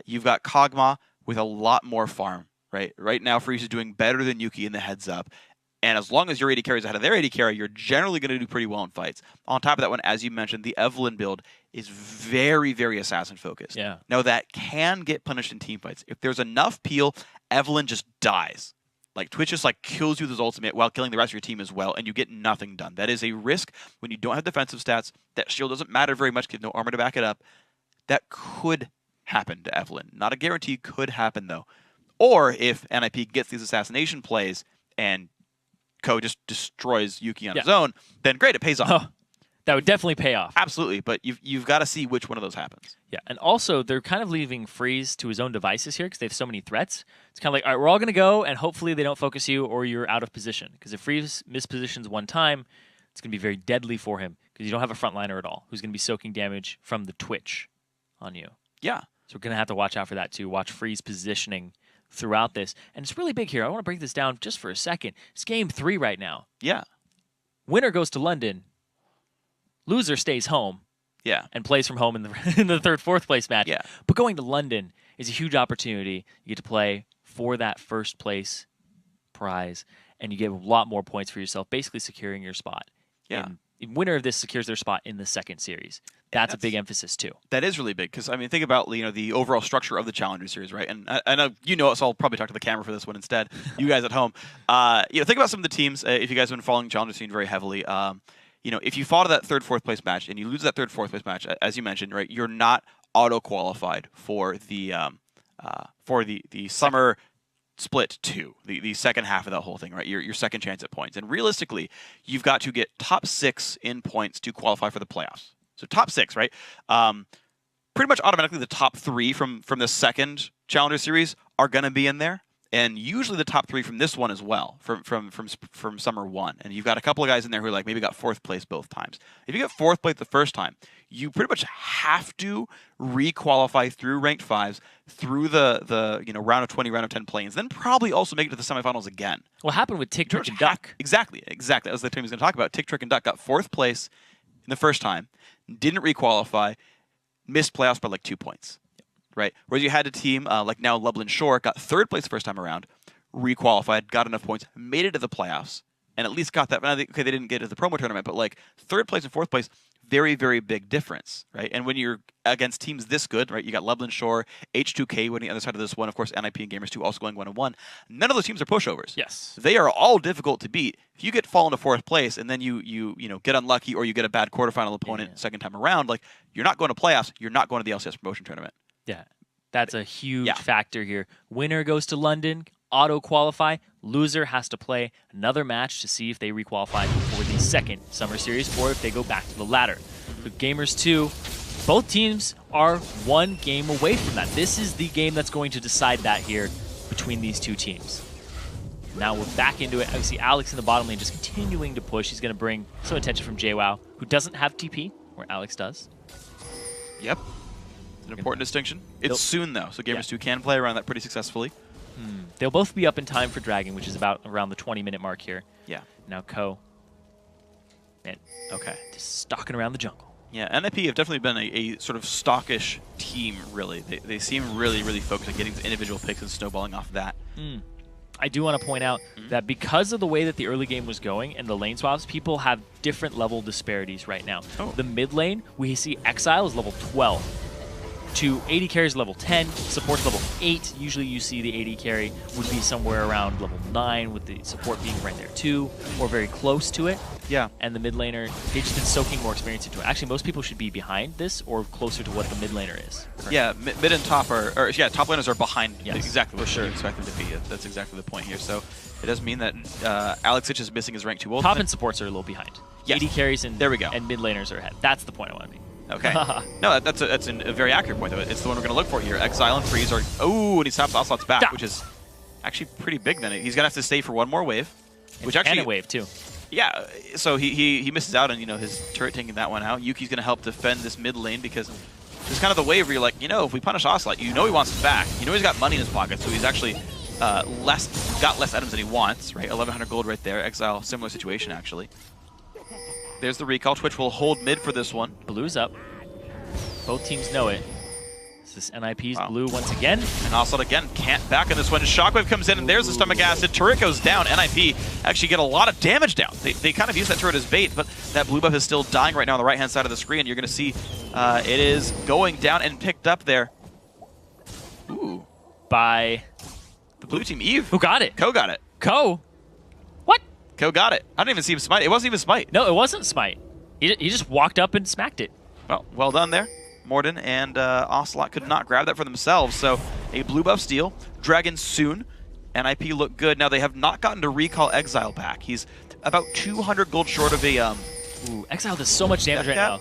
you've got Kog'Maw with a lot more farm, right? Right now, Freeze is doing better than Yuki in the heads up. And as long as your AD carry is ahead of their AD carry, you're generally going to do pretty well in fights. On top of that one, as you mentioned, the Evelynn build is very, very assassin-focused. Yeah. Now, that can get punished in team fights. If there's enough peel, Evelynn just dies. Like, Twitch just like kills you with his ultimate while killing the rest of your team as well, and you get nothing done. That is a risk when you don't have defensive stats. That shield doesn't matter very much because you have no armor to back it up. That could happen to Evelynn. Not a guarantee, could happen though. Or if NIP gets these assassination plays and Ko just destroys Yuki on his own, then great, it pays off.
Oh, that would definitely pay off.
Absolutely, but you've got to see which one of those happens.
Yeah, and also they're kind of leaving Freeze to his own devices here because they have so many threats. It's kind of like, all right, we're all going to go, and hopefully they don't focus you or you're out of position. Because if Freeze mispositions one time, it's going to be very deadly for him because you don't have a frontliner at all who's going to be soaking damage from the Twitch on you.
Yeah.
So we're going to have to watch out for that too. Watch Freeze positioning throughout this. And it's really big here. I want to break this down just for a second. It's Game 3 right now.
Yeah.
Winner goes to London. Loser stays home.
Yeah.
And plays from home in the third, fourth place match.
Yeah.
But going to London is a huge opportunity. You get to play for that first place prize, and you get a lot more points for yourself, basically securing your spot.
Yeah.
And winner of this secures their spot in the second series. That's a big emphasis too.
That is really big because I mean, think about the overall structure of the Challenger Series, right? And I know you know it, so I'll probably talk to the camera for this one instead. You guys at home, think about some of the teams. If you guys have been following Challenger scene very heavily, if you fall to that third, fourth place match and you lose that third, fourth place match, as you mentioned, right, you're not auto qualified for the for the summer split 2, the second half of that whole thing, right? Your second chance at points. And realistically, you've got to get top 6 in points to qualify for the playoffs. So top 6, right? Pretty much automatically the top 3 from the second Challenger Series are going to be in there. And usually the top 3 from this one as well, from Summer 1. And you've got a couple of guys in there who like maybe got 4th place both times. If you get 4th place the first time, you pretty much have to re-qualify through ranked 5s, through the round of 20, round of 10 play-ins, then probably also make it to the semifinals again.
What happened with Tick, Trick, and Duck?
Exactly. That was the team he was going to talk about. Tick, Trick, and Duck got 4th place in the first time, didn't re-qualify, missed playoffs by like 2 points. Right, whereas you had a team like now Lublin Shore got 3rd place the first time around, re-qualified, got enough points, made it to the playoffs, and at least got that. Okay, they didn't get to the promo tournament, but like 3rd place and 4th place, very, very big difference, right? And when you're against teams this good, right, you got Lublin Shore, H2K winning the other side of this one, of course, NIP and Gamers2 also going 1-1. None of those teams are pushovers.
Yes,
they are all difficult to beat. If you get fallen to 4th place and then you get unlucky or you get a bad quarterfinal opponent second time around, like you're not going to playoffs, you're not going to the LCS promotion tournament.
Yeah, that's a huge factor here. Winner goes to London, auto-qualify. Loser has to play another match to see if they re-qualify for the second Summer Series or if they go back to the ladder. So Gamers2, both teams are 1 game away from that. This is the game that's going to decide that here between these 2 teams. Now we're back into it. I see Alex in the bottom lane just continuing to push. He's going to bring some attention from JWoww, who doesn't have TP, where Alex does.
Yep. An important distinction. It's soon, though, so Gamers2 can play around that pretty successfully.
They'll both be up in time for Dragon, which is about around the 20-minute mark here.
Yeah.
Now Ko. Man, okay. Just stalking around the jungle.
Yeah, NIP have definitely been a sort of stockish team, really. They seem really, really focused on getting individual picks and snowballing off that.
I do want to point out that because of the way that the early game was going and the lane swaps, people have different level disparities right now. The mid lane, we see Exile is level 12. To AD carries level 10, support's level 8. Usually you see the AD carry would be somewhere around level 9 with the support being right there too, or very close to it.
Yeah.
And the mid laner, they've just been soaking more experience into it. Actually, most people should be behind this or closer to what the mid laner is. Currently.
Yeah, mid and top top laners are behind exactly what
sure.
you expect them to be. That's exactly the point here. So it does mean that Alex Itch is missing his rank 2 ult.
Top and supports are a little behind.
Yes.
AD carries and,
there we go.
And mid laners are ahead. That's the point I want to make.
Okay. No, that's a very accurate point, though. It's the one we're going to look for here. Exile and Freeze are... Oh, and he stops Ocelot's back, which is actually pretty big then. He's going to have to stay for 1 more wave. Which actually...
And a wave, too.
Yeah, so he misses out on, his turret taking that one out. Yuki's going to help defend this mid lane because it's kind of the wave where you're like, if we punish Ocelot, he wants it back. He's got money in his pocket, so he's actually got less items than he wants, right? 1,100 gold right there. Exile, similar situation, actually. There's the recall. Twitch will hold mid for this one.
Blue's up. Both teams know it. This is NIP's blue once again.
And Ocelot again can't back on this one. Shockwave comes in and there's the stomach acid. Turret goes down. NIP actually get a lot of damage down. They kind of use that turret as bait, but that blue buff is still dying right now on the right-hand side of the screen. You're going to see it is going down and picked up there. Ooh.
By
the blue team. Eve.
Who got it?
Ko got it.
Ko? What?
Ko got it. I didn't even see him smite. It wasn't even smite.
No, it wasn't smite. He just walked up and smacked it.
Well done there. Morden and Ocelot could not grab that for themselves, so a blue buff steal. Dragon soon. NIP look good. Now they have not gotten to recall Exile back. He's about 200 gold short of a...
Ooh, Exile does so much damage right now.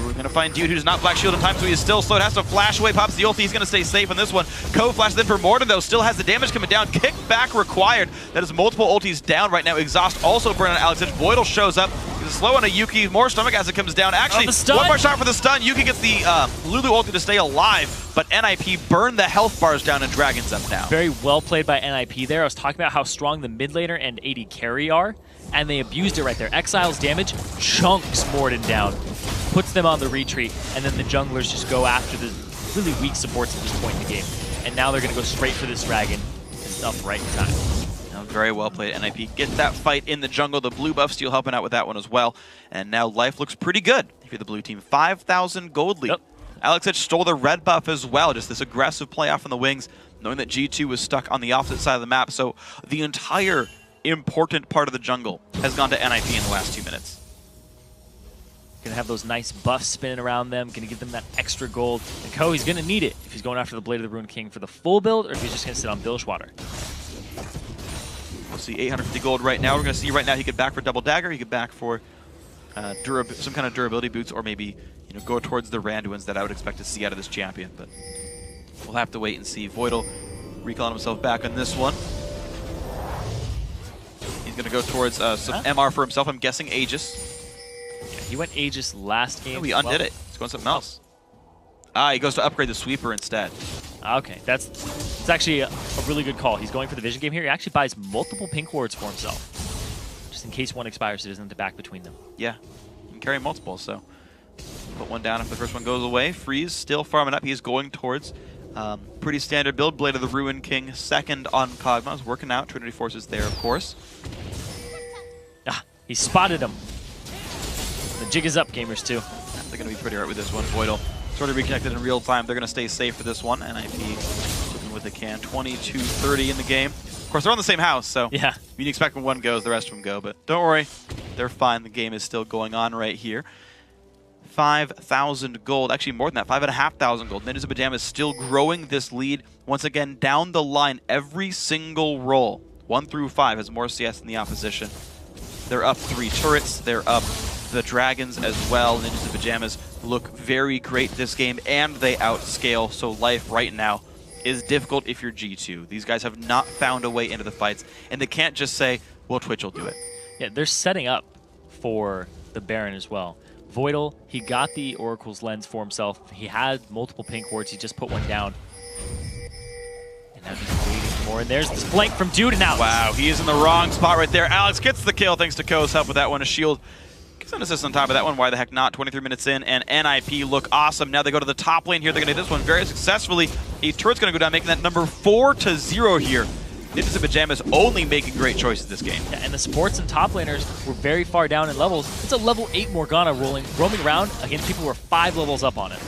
We're going to find Dude, who does not Black Shield in time, so he is still slowed. Has to flash away, pops the ulti. He's going to stay safe on this one. Ko flashes in for Morden, though. Still has the damage coming down. Kickback required. That is multiple ultis down right now. Exhaust also burning on Alex Itch. Voidal shows up. He's slow on a Yuki. More stomach acid comes down. Actually, one more shot for the stun. Yuki gets the Lulu ulti to stay alive, but NIP burned the health bars down and Dragon's up now.
Very well played by NIP there. I was talking about how strong the mid laner and AD carry are, and they abused it right there. Exile's damage chunks Morden down, puts them on the retreat, and then the junglers just go after the really weak supports at this point in the game. And now they're going to go straight for this Dragon. It's up right in time.
Very well played. NIP get that fight in the jungle. The blue buff steal helping out with that one as well. And now life looks pretty good if you're the blue team. 5,000 gold lead. Yep. Alex Itch stole the red buff as well. Just this aggressive play off on the wings, knowing that G2 was stuck on the opposite side of the map. So the entire important part of the jungle has gone to NIP in the last 2 minutes.
Gonna have those nice buffs spinning around them, gonna give them that extra gold. And Ko, he's gonna need it if he's going after the Blade of the Ruined King for the full build, or if he's just gonna sit on Bilgewater.
We'll see 850 gold right now. We're gonna see right now he could back for double dagger, he could back for some kind of durability boots, or maybe go towards the Randuins that I would expect to see out of this champion. But we'll have to wait and see. Voidal recalling himself back on this one. He's gonna go towards some MR for himself. I'm guessing Aegis.
Yeah, he went Aegis last game.
Oh, he undid it. He's going something else. Ah, he goes to upgrade the sweeper instead.
Okay, it's actually a really good call. He's going for the vision game here. He actually buys multiple pink wards for himself, just in case one expires, so he doesn't have to back between them.
Yeah, he can carry multiple, so put one down if the first one goes away. Freeze still farming up. He's going towards pretty standard build. Blade of the Ruined King, second on Kog'Maw. Working out. Trinity Force is there, of course.
Ah, he spotted him. The jig is up, Gamers2.
Yeah, they're going to be pretty hard with this one. Voidal sort of reconnected in real time. They're going to stay safe for this one. NIP looking what they can. 22-30 in the game. Of course, they're on the same house, so
yeah,
you can expect when one goes, the rest of them go. But don't worry, they're fine. The game is still going on right here. 5,000 gold, actually more than that, 5,500 gold. Ninjas of Pyjamas still growing this lead. Once again, down the line, every single roll, 1 through 5, has more CS than the opposition. They're up 3 turrets. They're up the dragons as well. Ninjas of Pyjamas look very great this game, and they outscale. So life right now is difficult if you're G2. These guys have not found a way into the fights, and they can't just say, well, Twitch will do it.
Yeah, they're setting up for the Baron as well. Voidal, he got the Oracle's Lens for himself. He had multiple pink wards. He just put one down. And now he's waiting for more. And there's this flank from Dude and Alex.
Wow, he is in the wrong spot right there. Alex gets the kill thanks to Ko's help with that one. A shield gets an assist on top of that one. Why the heck not? 23 minutes in, and NIP look awesome. Now they go to the top lane here. They're going to hit this one very successfully. A turret's going to go down, making that number 4-0 here. Ninjas of Pyjamas only making great choices this game.
Yeah, and the supports and top laners were very far down in levels. It's a level 8 Morgana roaming around against people who are 5 levels up on it.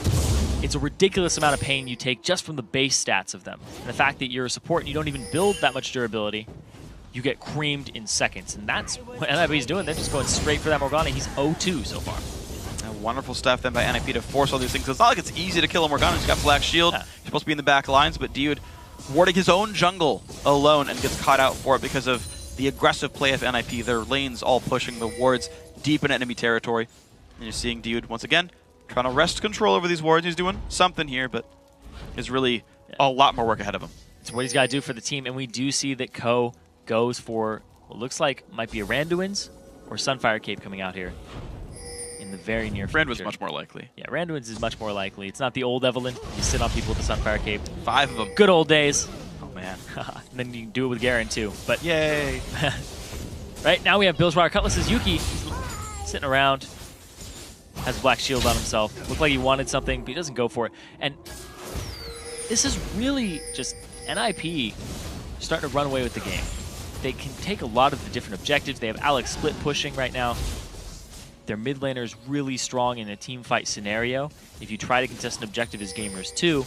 It's a ridiculous amount of pain you take just from the base stats of them. And the fact that you're a support and you don't even build that much durability, you get creamed in seconds. And that's what NIP's doing. They're just going straight for that Morgana. He's 0-2 so far.
Wonderful stuff then by NIP to force all these things. So it's not like it's easy to kill a Morgana. He's got Black Shield.
Yeah.
He's supposed to be in the back lines, but Dude warding his own jungle alone and gets caught out for it because of the aggressive play of NIP. Their lanes all pushing the wards deep in enemy territory. And you're seeing Dude, once again, trying to wrest control over these wards. He's doing something here, but there's really a lot more work ahead of him.
It's what he's got to do for the team, and we do see that Ko goes for what looks like might be a Randuin's or Sunfire Cape coming out here in the very near future.
Randuin's much more likely.
Yeah, Randuin's is much more likely. It's not the old Evelyn. You sit on people with the Sunfire Cape.
5 of them.
Good old days.
Oh, man.
And then you can do it with Garen, too. But
yay.
Right now we have Bilgewater Cutlass's Yuki sitting around. Has a black shield on himself. Looked like he wanted something, but he doesn't go for it. And this is really just NIP starting to run away with the game. They can take a lot of the different objectives. They have Alex split pushing right now. Their mid laner is really strong in a team fight scenario. If you try to contest an objective as Gamers2, you're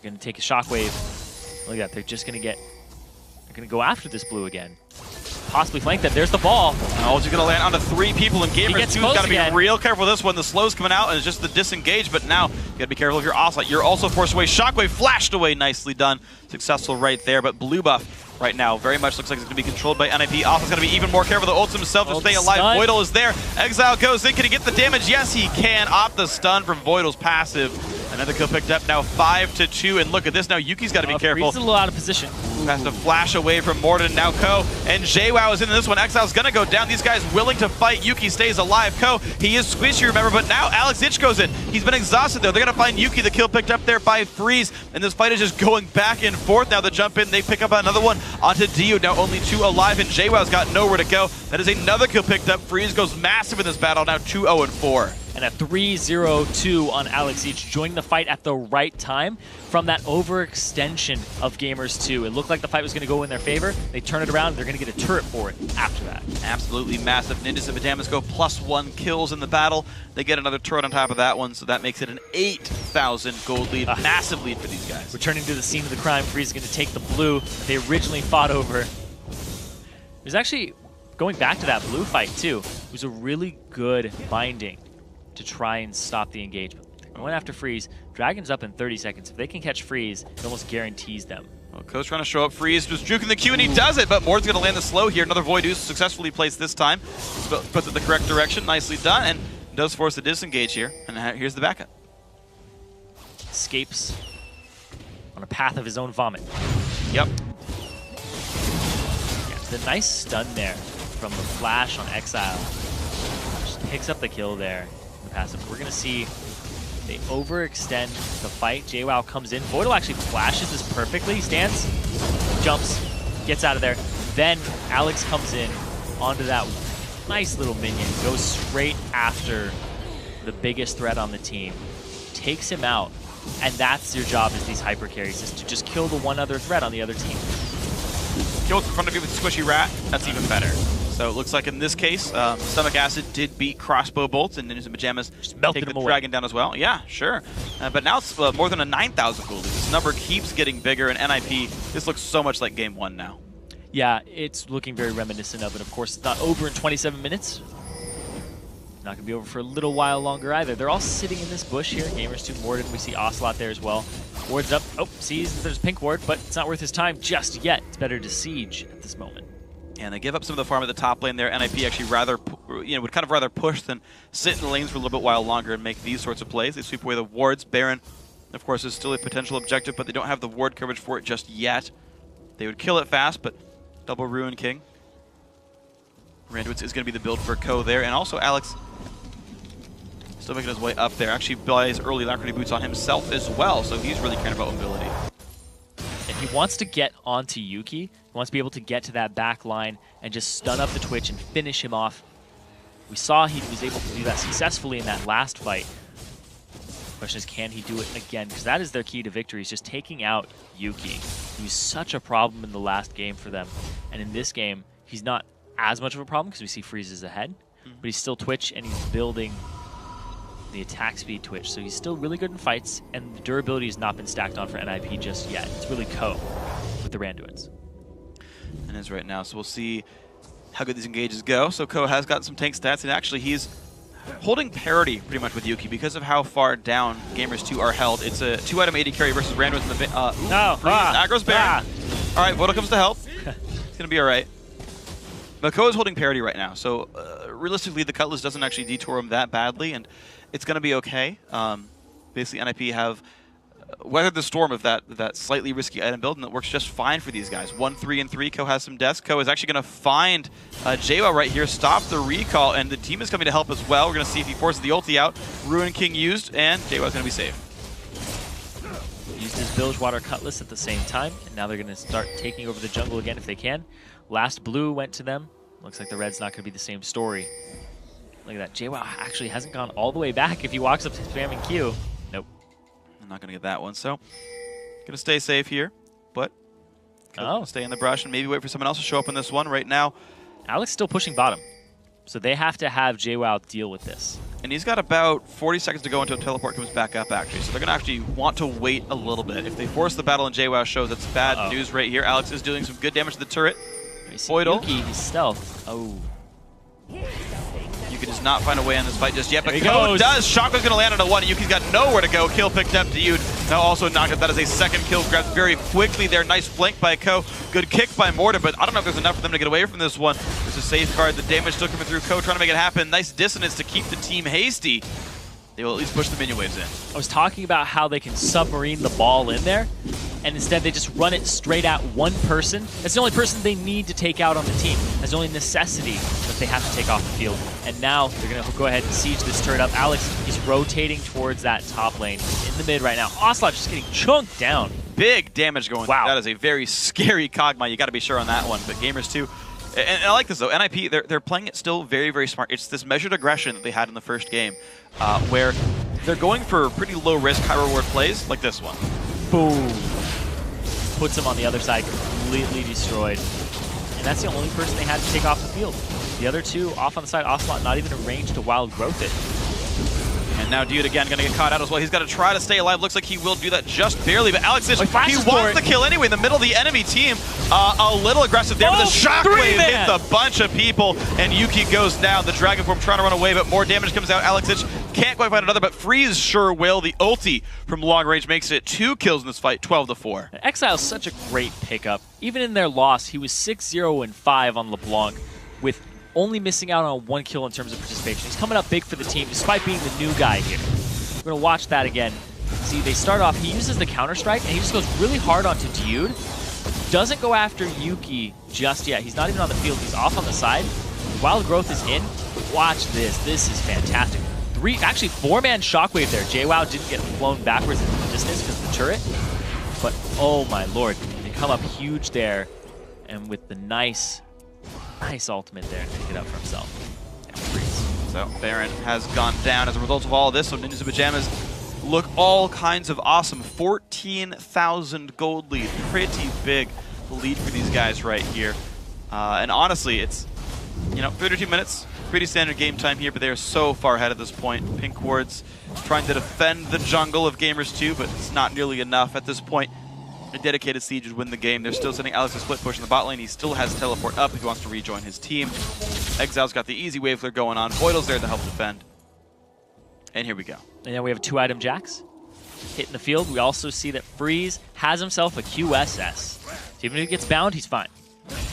going to take a shockwave. Look at that. They're just going to go after this blue again. Possibly flank them. There's the ball.
Oh, he's going to land onto 3 people, and Gamers2's got to be real careful with this one. The slow's coming out, and it's just the disengage, but now you got to be careful if you're Oslight. You're also forced away. Shockwave flashed away. Nicely done. Successful right there, but blue buff right now very much looks like it's going to be controlled by NIP. Oslight's going to be even more careful. The ult himself to stay alive.
Stun.
Voidal is there. Exile goes in. Can he get the damage? Yes, he can. Opt the stun from Voidal's passive. Another kill picked up, now 5-2, and look at this now. Yuki's got to be careful.
He's a little out of position.
Has to flash away from Morden. Now Ko and JWoww is in this one. Exile's going to go down. These guys willing to fight. Yuki stays alive. Ko, he is squishy, remember, but now Alex Ich goes in. He's been exhausted, though. They're going to find Yuki. The kill picked up there by Freeze, and this fight is just going back and forth. Now the jump in, they pick up another one onto Dio. Now only 2 alive, and JWoww's got nowhere to go. That is another kill picked up. Freeze goes massive in this battle, now 2-0-4.
And a 3-0-2 on Alex Ich, joining the fight at the right time from that overextension of Gamers2. It looked like the fight was going to go in their favor. They turn it around, and they're going to get a turret for it after that.
Absolutely massive. Ninjas of Pyjamas go +1 kills in the battle. They get another turret on top of that one, so that makes it an 8,000 gold lead. Massive lead for these guys.
Returning to the scene of the crime, Freeze is going to take the blue that they originally fought over. It was actually, going back to that blue fight too, it was a really good binding to try and stop the engagement. They're going after Freeze. Dragon's up in 30 seconds. If they can catch Freeze, it almost guarantees them.
Well, Co's trying to show up. Freeze was juking the Q, and he does it, but Mord's going to land the slow here. Another Void Ooze successfully placed this time. Puts it the correct direction. Nicely done, and does force a disengage here. And here's the backup.
Escapes on a path of his own vomit.
Yep.
Yeah, the nice stun there from the flash on Exile. Just picks up the kill there in the passive. We're going to see they overextend the fight. JWoww comes in. Voidal actually flashes this perfectly. Stands, jumps, gets out of there. Then Alex comes in onto that nice little minion, goes straight after the biggest threat on the team, takes him out, and that's your job as these hyper carries, is to just kill the one other threat on the other team.
Kills in front of you with the squishy rat, that's even better. So it looks like in this case, Stomach Acid did beat Crossbow Bolts, and then his Pyjamas take the Dragon down as well. Yeah, sure. But now it's more than a 9,000 gold. This number keeps getting bigger, and NIP, this looks so much like Game 1 now.
Yeah, it's looking very reminiscent of it. Of course, it's not over in 27 minutes. Not going to be over for a little while longer either. They're all sitting in this bush here. Gamers2, Morden, we see Ocelot there as well. Ward's up. Oh, sees there's Pink Ward, but it's not worth his time just yet. It's better to siege at this moment.
And they give up some of the farm at the top lane there. NIP actually would kind of rather push than sit in the lanes for a little bit while longer and make these sorts of plays. They sweep away the wards. Baron, of course, is still a potential objective, but they don't have the ward coverage for it just yet. They would kill it fast, but double Ruin King. Randuitz is going to be the build for Co there, and also Alex still making his way up there. Actually buys early Lacrity Boots on himself as well, so he's really caring about mobility.
And he wants to get onto Yuki. He wants to be able to get to that back line and just stun up the Twitch and finish him off. We saw he was able to do that successfully in that last fight. The question is, can he do it again? Because that is their key to victory, is just taking out Yuki. He was such a problem in the last game for them. And in this game, he's not as much of a problem because we see Freeze is ahead. But he's still Twitch, and he's building the attack speed Twitch. So he's still really good in fights, and the durability has not been stacked on for NIP just yet. It's really Co with the Randuins.
And is right now, so we'll see how good these engages go. So Co has got some tank stats, and actually he's holding parity pretty much with Yuki because of how far down Gamers2 are held. It's a 2-item AD carry versus Randuins in the aggro's Baron. All right, Voidal comes to help. It's gonna be all right. But Co is holding parity right now, so realistically the Cutlass doesn't actually detour him that badly, and it's going to be okay. Basically, NIP have weathered the storm of that slightly risky item build, and it works just fine for these guys. 1-3-3. Co has some deaths. Co is actually going to find JWoww right here, stop the recall, and the team is coming to help as well. We're going to see if he forces the ulti out. Ruin King used, and JWoww's going to be safe.
Used his Bilgewater Cutlass at the same time, and now they're going to start taking over the jungle again if they can. Last blue went to them. Looks like the red's not going to be the same story. Look at that. JWoww actually hasn't gone all the way back if he walks up to spamming Q. Nope.
I'm not going to get that one, so going to stay safe here, but stay in the brush and maybe wait for someone else to show up in this one. Right now,
Alex still pushing bottom, so they have to have JWoww deal with this.
And he's got about 40 seconds to go until teleport comes back up, actually. So they're going to actually want to wait a little bit. If they force the battle and JWoww shows, that's bad news right here. Alex is doing some good damage to the turret. Voidal.
Yuki, he's stealth. Oh.
Yuki does not find a way in this fight just yet, but Co does. Shotgun's going to land on a 1. Yuki's got nowhere to go. Kill picked up to Yude. Now also knocked up. That is a second kill grabbed very quickly there. Nice flank by Co. Good kick by Morden, but I don't know if there's enough for them to get away from this one. There's a safeguard. The damage still coming through. Co trying to make it happen. Nice dissonance to keep the team hasty. They will at least push the minion waves in.
I was talking about how they can submarine the ball in there, and instead they just run it straight at one person. That's the only person they need to take out on the team. That's the only necessity that they have to take off the field. And now they're going to go ahead and siege this turret up. Alex is rotating towards that top lane in the mid right now. Ocelot just getting chunked down.
Big damage going through. That is a very scary Kog'Maw. You got to be sure on that one. But Gamers2, and I like this though, NIP, they're playing it still very, very smart. It's this measured aggression that they had in the first game, where they're going for pretty low risk, high reward plays like this one.
Boom. Puts him on the other side, completely destroyed. And that's the only person they had to take off the field. The other two off on the side, Ocelot not even in range to wild growth it.
And now Dude again going to get caught out as well. He's got to try to stay alive. Looks like he will do that just barely, but Alex he wants the kill anyway in the middle of the enemy team. A little aggressive there, but the shockwave hits a bunch of people, and Yuki goes down. The Dragon Form trying to run away, but more damage comes out. Alex can't quite find another, but Freeze sure will. The ulti from long range makes it 2 kills in this fight, 12-4.
Exile's such a great pickup. Even in their loss, he was 6-0-5 on LeBlanc, with only missing out on 1 kill in terms of participation. He's coming up big for the team, despite being the new guy here. We're going to watch that again. See, they start off, he uses the counter-strike, and he just goes really hard onto Dude. Doesn't go after Yuki just yet. He's not even on the field. He's off on the side. While Growth is in, watch this. This is fantastic. 4-man shockwave there. JWoww didn't get flown backwards into the distance because of the turret. But, oh my lord, they come up huge there. And with the nice ultimate there to pick it up for himself.
So Baron has gone down as a result of all of this. So Ninjas in Pyjamas look all kinds of awesome. 14,000 gold lead. Pretty big lead for these guys right here. And honestly, it's, 32 minutes. Pretty standard game time here, but they are so far ahead at this point. Pink Wards trying to defend the jungle of Gamers2, but it's not nearly enough at this point. A dedicated siege would win the game. They're still sending Alex a split push in the bot lane. He still has teleport up if he wants to rejoin his team. Exile's got the easy wave flare going on. Voidal's there to help defend. And here we go.
And then we have 2-item Jax hitting the field. We also see that Freeze has himself a QSS. So even if he gets bound, he's fine.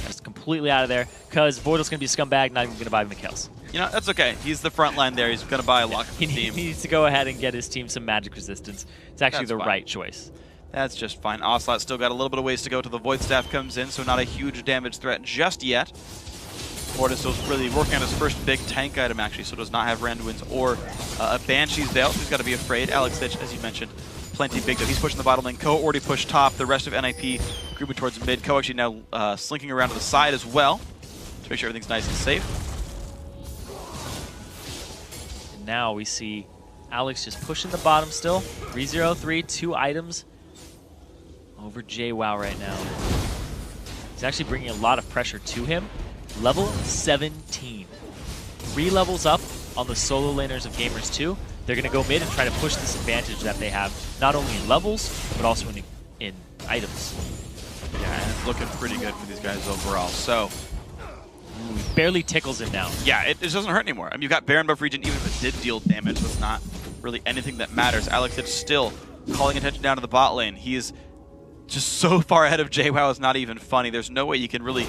Just completely out of there because Voidal's going to be a scumbag, not even going to buy him the kills.
That's okay. He's the front line there. He's going to buy a lock of the team.
He needs to go ahead and get his team some magic resistance. It's actually the right choice.
That's just fine. Ocelot's still got a little bit of ways to go till the Void Staff comes in, so not a huge damage threat just yet. Mortis's really working on his first big tank item, actually, so does not have Randuin's or a Banshee's Veil, so he's got to be afraid. Alex Ditch, as you mentioned, plenty big, though. He's pushing the bottom lane. Ko already pushed top. The rest of NIP grouping towards mid. Ko actually now slinking around to the side as well to make sure everything's nice and safe.
And now we see Alex just pushing the bottom still. 3-0-3, 2 items over JWoww right now. He's actually bringing a lot of pressure to him. Level 17. 3 levels up on the solo laners of Gamers2. They're going to go mid and try to push this advantage that they have, not only in levels, but also in items.
Yeah, and it's looking pretty good for these guys overall. So,
barely tickles him now.
Yeah, it just doesn't hurt anymore. I mean, you've got Baron buff region, even if it did deal damage, that's not really anything that matters. Alex is still calling attention down to the bot lane. He is just so far ahead of JWoww, it's not even funny. There's no way you can really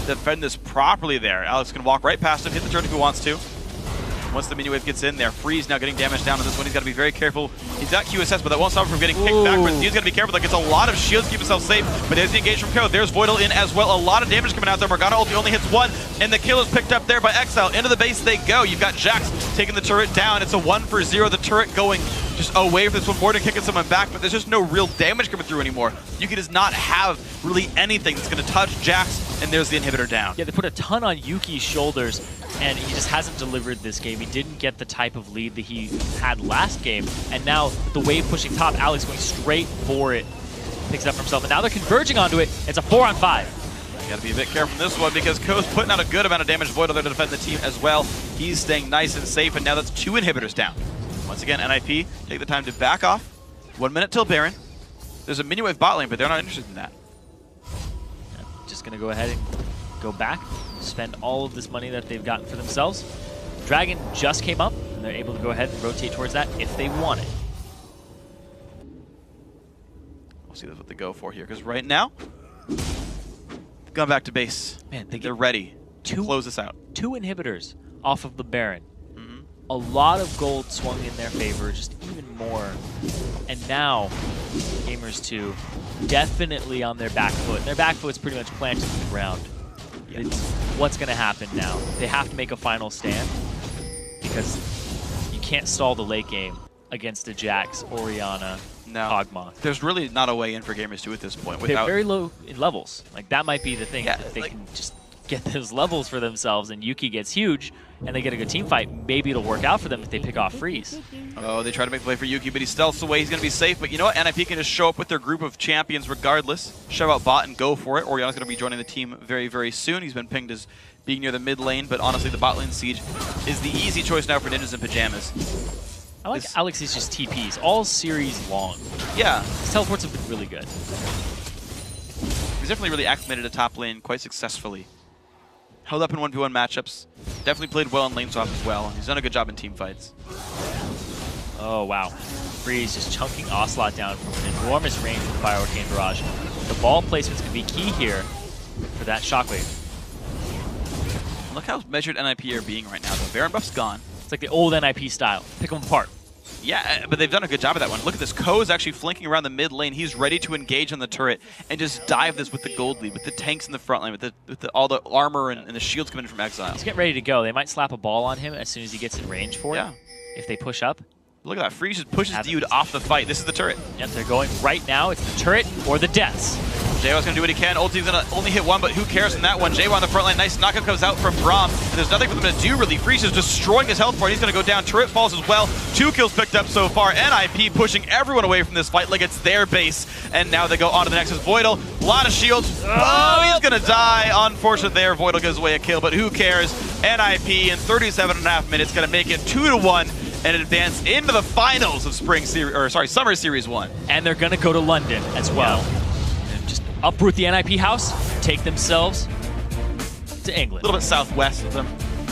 defend this properly there. Alex can walk right past him, hit the turret if he wants to. Once the mini wave gets in there, Freeze now getting damage down on this one. He's got to be very careful. He's got QSS, but that won't stop him from getting kicked backwards. He's got to be careful. That gets a lot of shields to keep himself safe, but there's the engage from Ko. There's Voidal in as well. A lot of damage coming out there. Morgana ulti only hits 1, and the kill is picked up there by Exile. Into the base they go. You've got Jax taking the turret down. It's a 1-for-0. The turret going just away from this one, Morgan kicking someone back, but there's just no real damage coming through anymore. Yuki does not have really anything that's going to touch Jax, and there's the inhibitor down.
Yeah, they put a ton on Yuki's shoulders, and he just hasn't delivered this game. He didn't get the type of lead that he had last game, and now with the wave pushing top, Alex going straight for it, picks it up for himself, and now they're converging onto it. It's a 4-on-5.
You gotta be a bit careful in this one because Ko's putting out a good amount of damage. Voidal there to defend the team as well. He's staying nice and safe, and now that's 2 inhibitors down. Once again, NIP take the time to back off. 1 minute till Baron. There's a mini wave bot lane, but they're not interested in that.
Yeah, just gonna go ahead and go back, spend all of this money that they've gotten for themselves. Dragon just came up, and they're able to go ahead and rotate towards that if they want it.
We'll see that's what they go for here, because right now, going back to base.
Man,
they're ready to close this out.
2 inhibitors off of the Baron. A lot of gold swung in their favor, just even more. And now, Gamers2 definitely on their back foot. And their back foot's pretty much planted in the ground. It's what's going to happen now. They have to make a final stand because you can't stall the late game against a Jax, Orianna, Pyjamas.
There's really not a way in for Gamers2 at this point.
They're very low in levels. Like, that might be the thing. Yeah, that they can just get those levels for themselves, and Yuki gets huge, and they get a good team fight. Maybe it'll work out for them if they pick off Freeze.
Oh, they try to make the play for Yuki, but he stealths away. He's going to be safe. But you know what? NIP can just show up with their group of champions regardless. Shove out bot and go for it. Orianna's going to be joining the team very, very soon. He's been pinged as being near the mid lane, but honestly, the bot lane siege is the easy choice now for Ninjas in Pyjamas.
I like Alex's just TPs all series long.
Yeah.
His teleports have been really good.
He's definitely really acclimated to top lane quite successfully. Held up in 1v1 matchups. Definitely played well in lane swap as well. He's done a good job in team fights.
Oh, wow. Freeze just chunking Ocelot down from an enormous range with the Fire Arcane Barrage. The ball placement's going to be key here for that Shockwave.
Look how measured NIP are being right now. The Baron buff's gone.
It's like the old NIP style. Pick them apart.
Yeah, but they've done a good job of that one. Look at this. Ko is actually flanking around the mid lane. He's ready to engage on the turret and just dive this with the gold lead, with the tanks in the front line, with all the armor and the shields coming in from Exile.
He's getting ready to go. They might slap a ball on him as soon as he gets in range for it. If they push up.
Look at that. Freeze just pushes Dude off the fight. This is the turret.
Yep, they're going right now. It's the turret or the deaths.
JWoww's going to do what he can. Ulti's going to only hit one, but who cares in that one? JWoww on the front line. Nice knockup comes out from Braum. And there's nothing for them to do, really. Freeze is destroying his health bar. He's going to go down. Turret falls as well. 2 kills picked up so far. NIP pushing everyone away from this fight like it's their base. And now they go on to the next is Voidal. A lot of shields. Oh, he's going to die. Unfortunate there. Voidal gives away a kill, but who cares? NIP in 37.5 minutes going to make it 2-1. And advance into the finals of Summer Series 1.
And they're going to go to London as well. And just uproot the NIP house, take themselves to England.
A little bit southwest of them,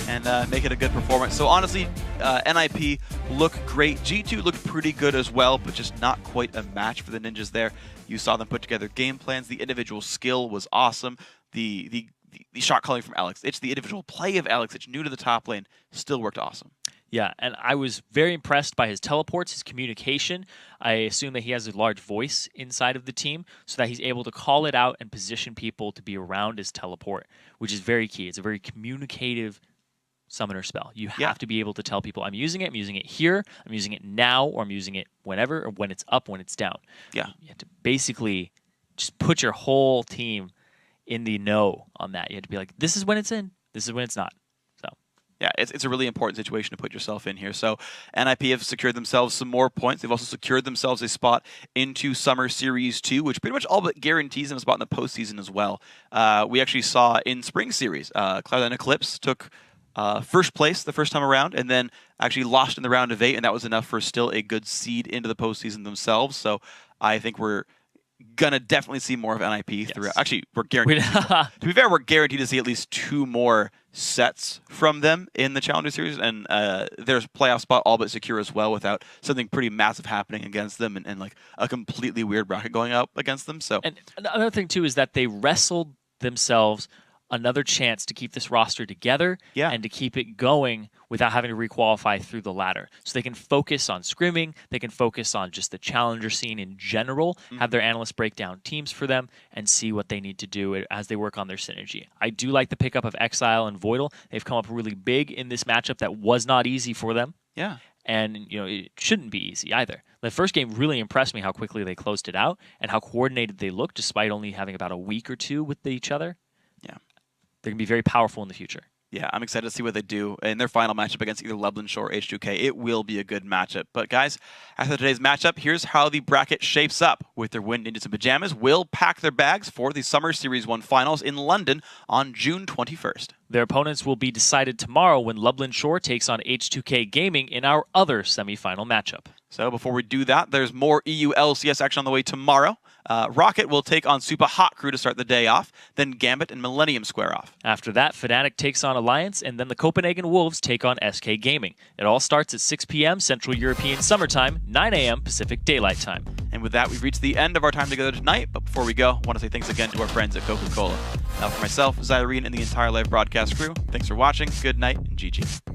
and make it a good performance. So honestly, NIP look great. G2 looked pretty good as well, but just not quite a match for the Ninjas there. You saw them put together game plans. The individual skill was awesome. The shot calling from Alex. It's the individual play of Alex. It's new to the top lane. Still worked awesome.
Yeah, and I was very impressed by his teleports, his communication. I assume that he has a large voice inside of the team so that he's able to call it out and position people to be around his teleport, which is very key. It's a very communicative summoner spell. You have to be able to tell people, I'm using it here, I'm using it now, or I'm using it whenever, or when it's up, when it's down.
Yeah.
You have to basically just put your whole team in the know on that. You have to be like, this is when it's in, this is when it's not.
Yeah, it's a really important situation to put yourself in here. So NIP have secured themselves some more points. They've also secured themselves a spot into Summer Series 2, which pretty much all but guarantees them a spot in the postseason as well. We actually saw in Spring Series, Cloud9 Eclipse took first place the first time around and then actually lost in the round of 8, and that was enough for still a good seed into the postseason themselves. So I think we're gonna definitely see more of NIP throughout. Actually, we're guaranteed. To be fair, we're guaranteed to see at least 2 more sets from them in the Challenger Series, and their playoff spot all but secure as well, without something pretty massive happening against them and like a completely weird bracket going up against them. So,
and another thing too is that they wrestled themselves another chance to keep this roster together and to keep it going without having to requalify through the ladder. So they can focus on scrimming, they can focus on just the challenger scene in general, have their analysts break down teams for them, and see what they need to do as they work on their synergy. I do like the pickup of Exile and Voidal. They've come up really big in this matchup that was not easy for them.
Yeah.
And it shouldn't be easy either. The first game really impressed me how quickly they closed it out and how coordinated they looked despite only having about a week or 2 with each other.
Yeah.
They're going to be very powerful in the future.
Yeah, I'm excited to see what they do in their final matchup against either Lublin Shore or H2K. It will be a good matchup. But guys, after today's matchup, here's how the bracket shapes up. With their win, Ninjas and Pyjamas will pack their bags for the Summer Series 1 finals in London on June 21st.
Their opponents will be decided tomorrow when Lublin Shore takes on H2K Gaming in our other semifinal matchup.
So before we do that, there's more EU LCS action on the way tomorrow. Rocket will take on Super Hot Crew to start the day off, then Gambit and Millennium square off.
After that, Fnatic takes on Alliance, and then the Copenhagen Wolves take on SK Gaming. It all starts at 6 p.m. Central European Summer Time, 9 a.m. Pacific Daylight Time.
And with that, we've reached the end of our time together tonight, but before we go, I want to say thanks again to our friends at Coca-Cola. Now for myself, Zyrene, and the entire live broadcast crew, thanks for watching, good night, and GG.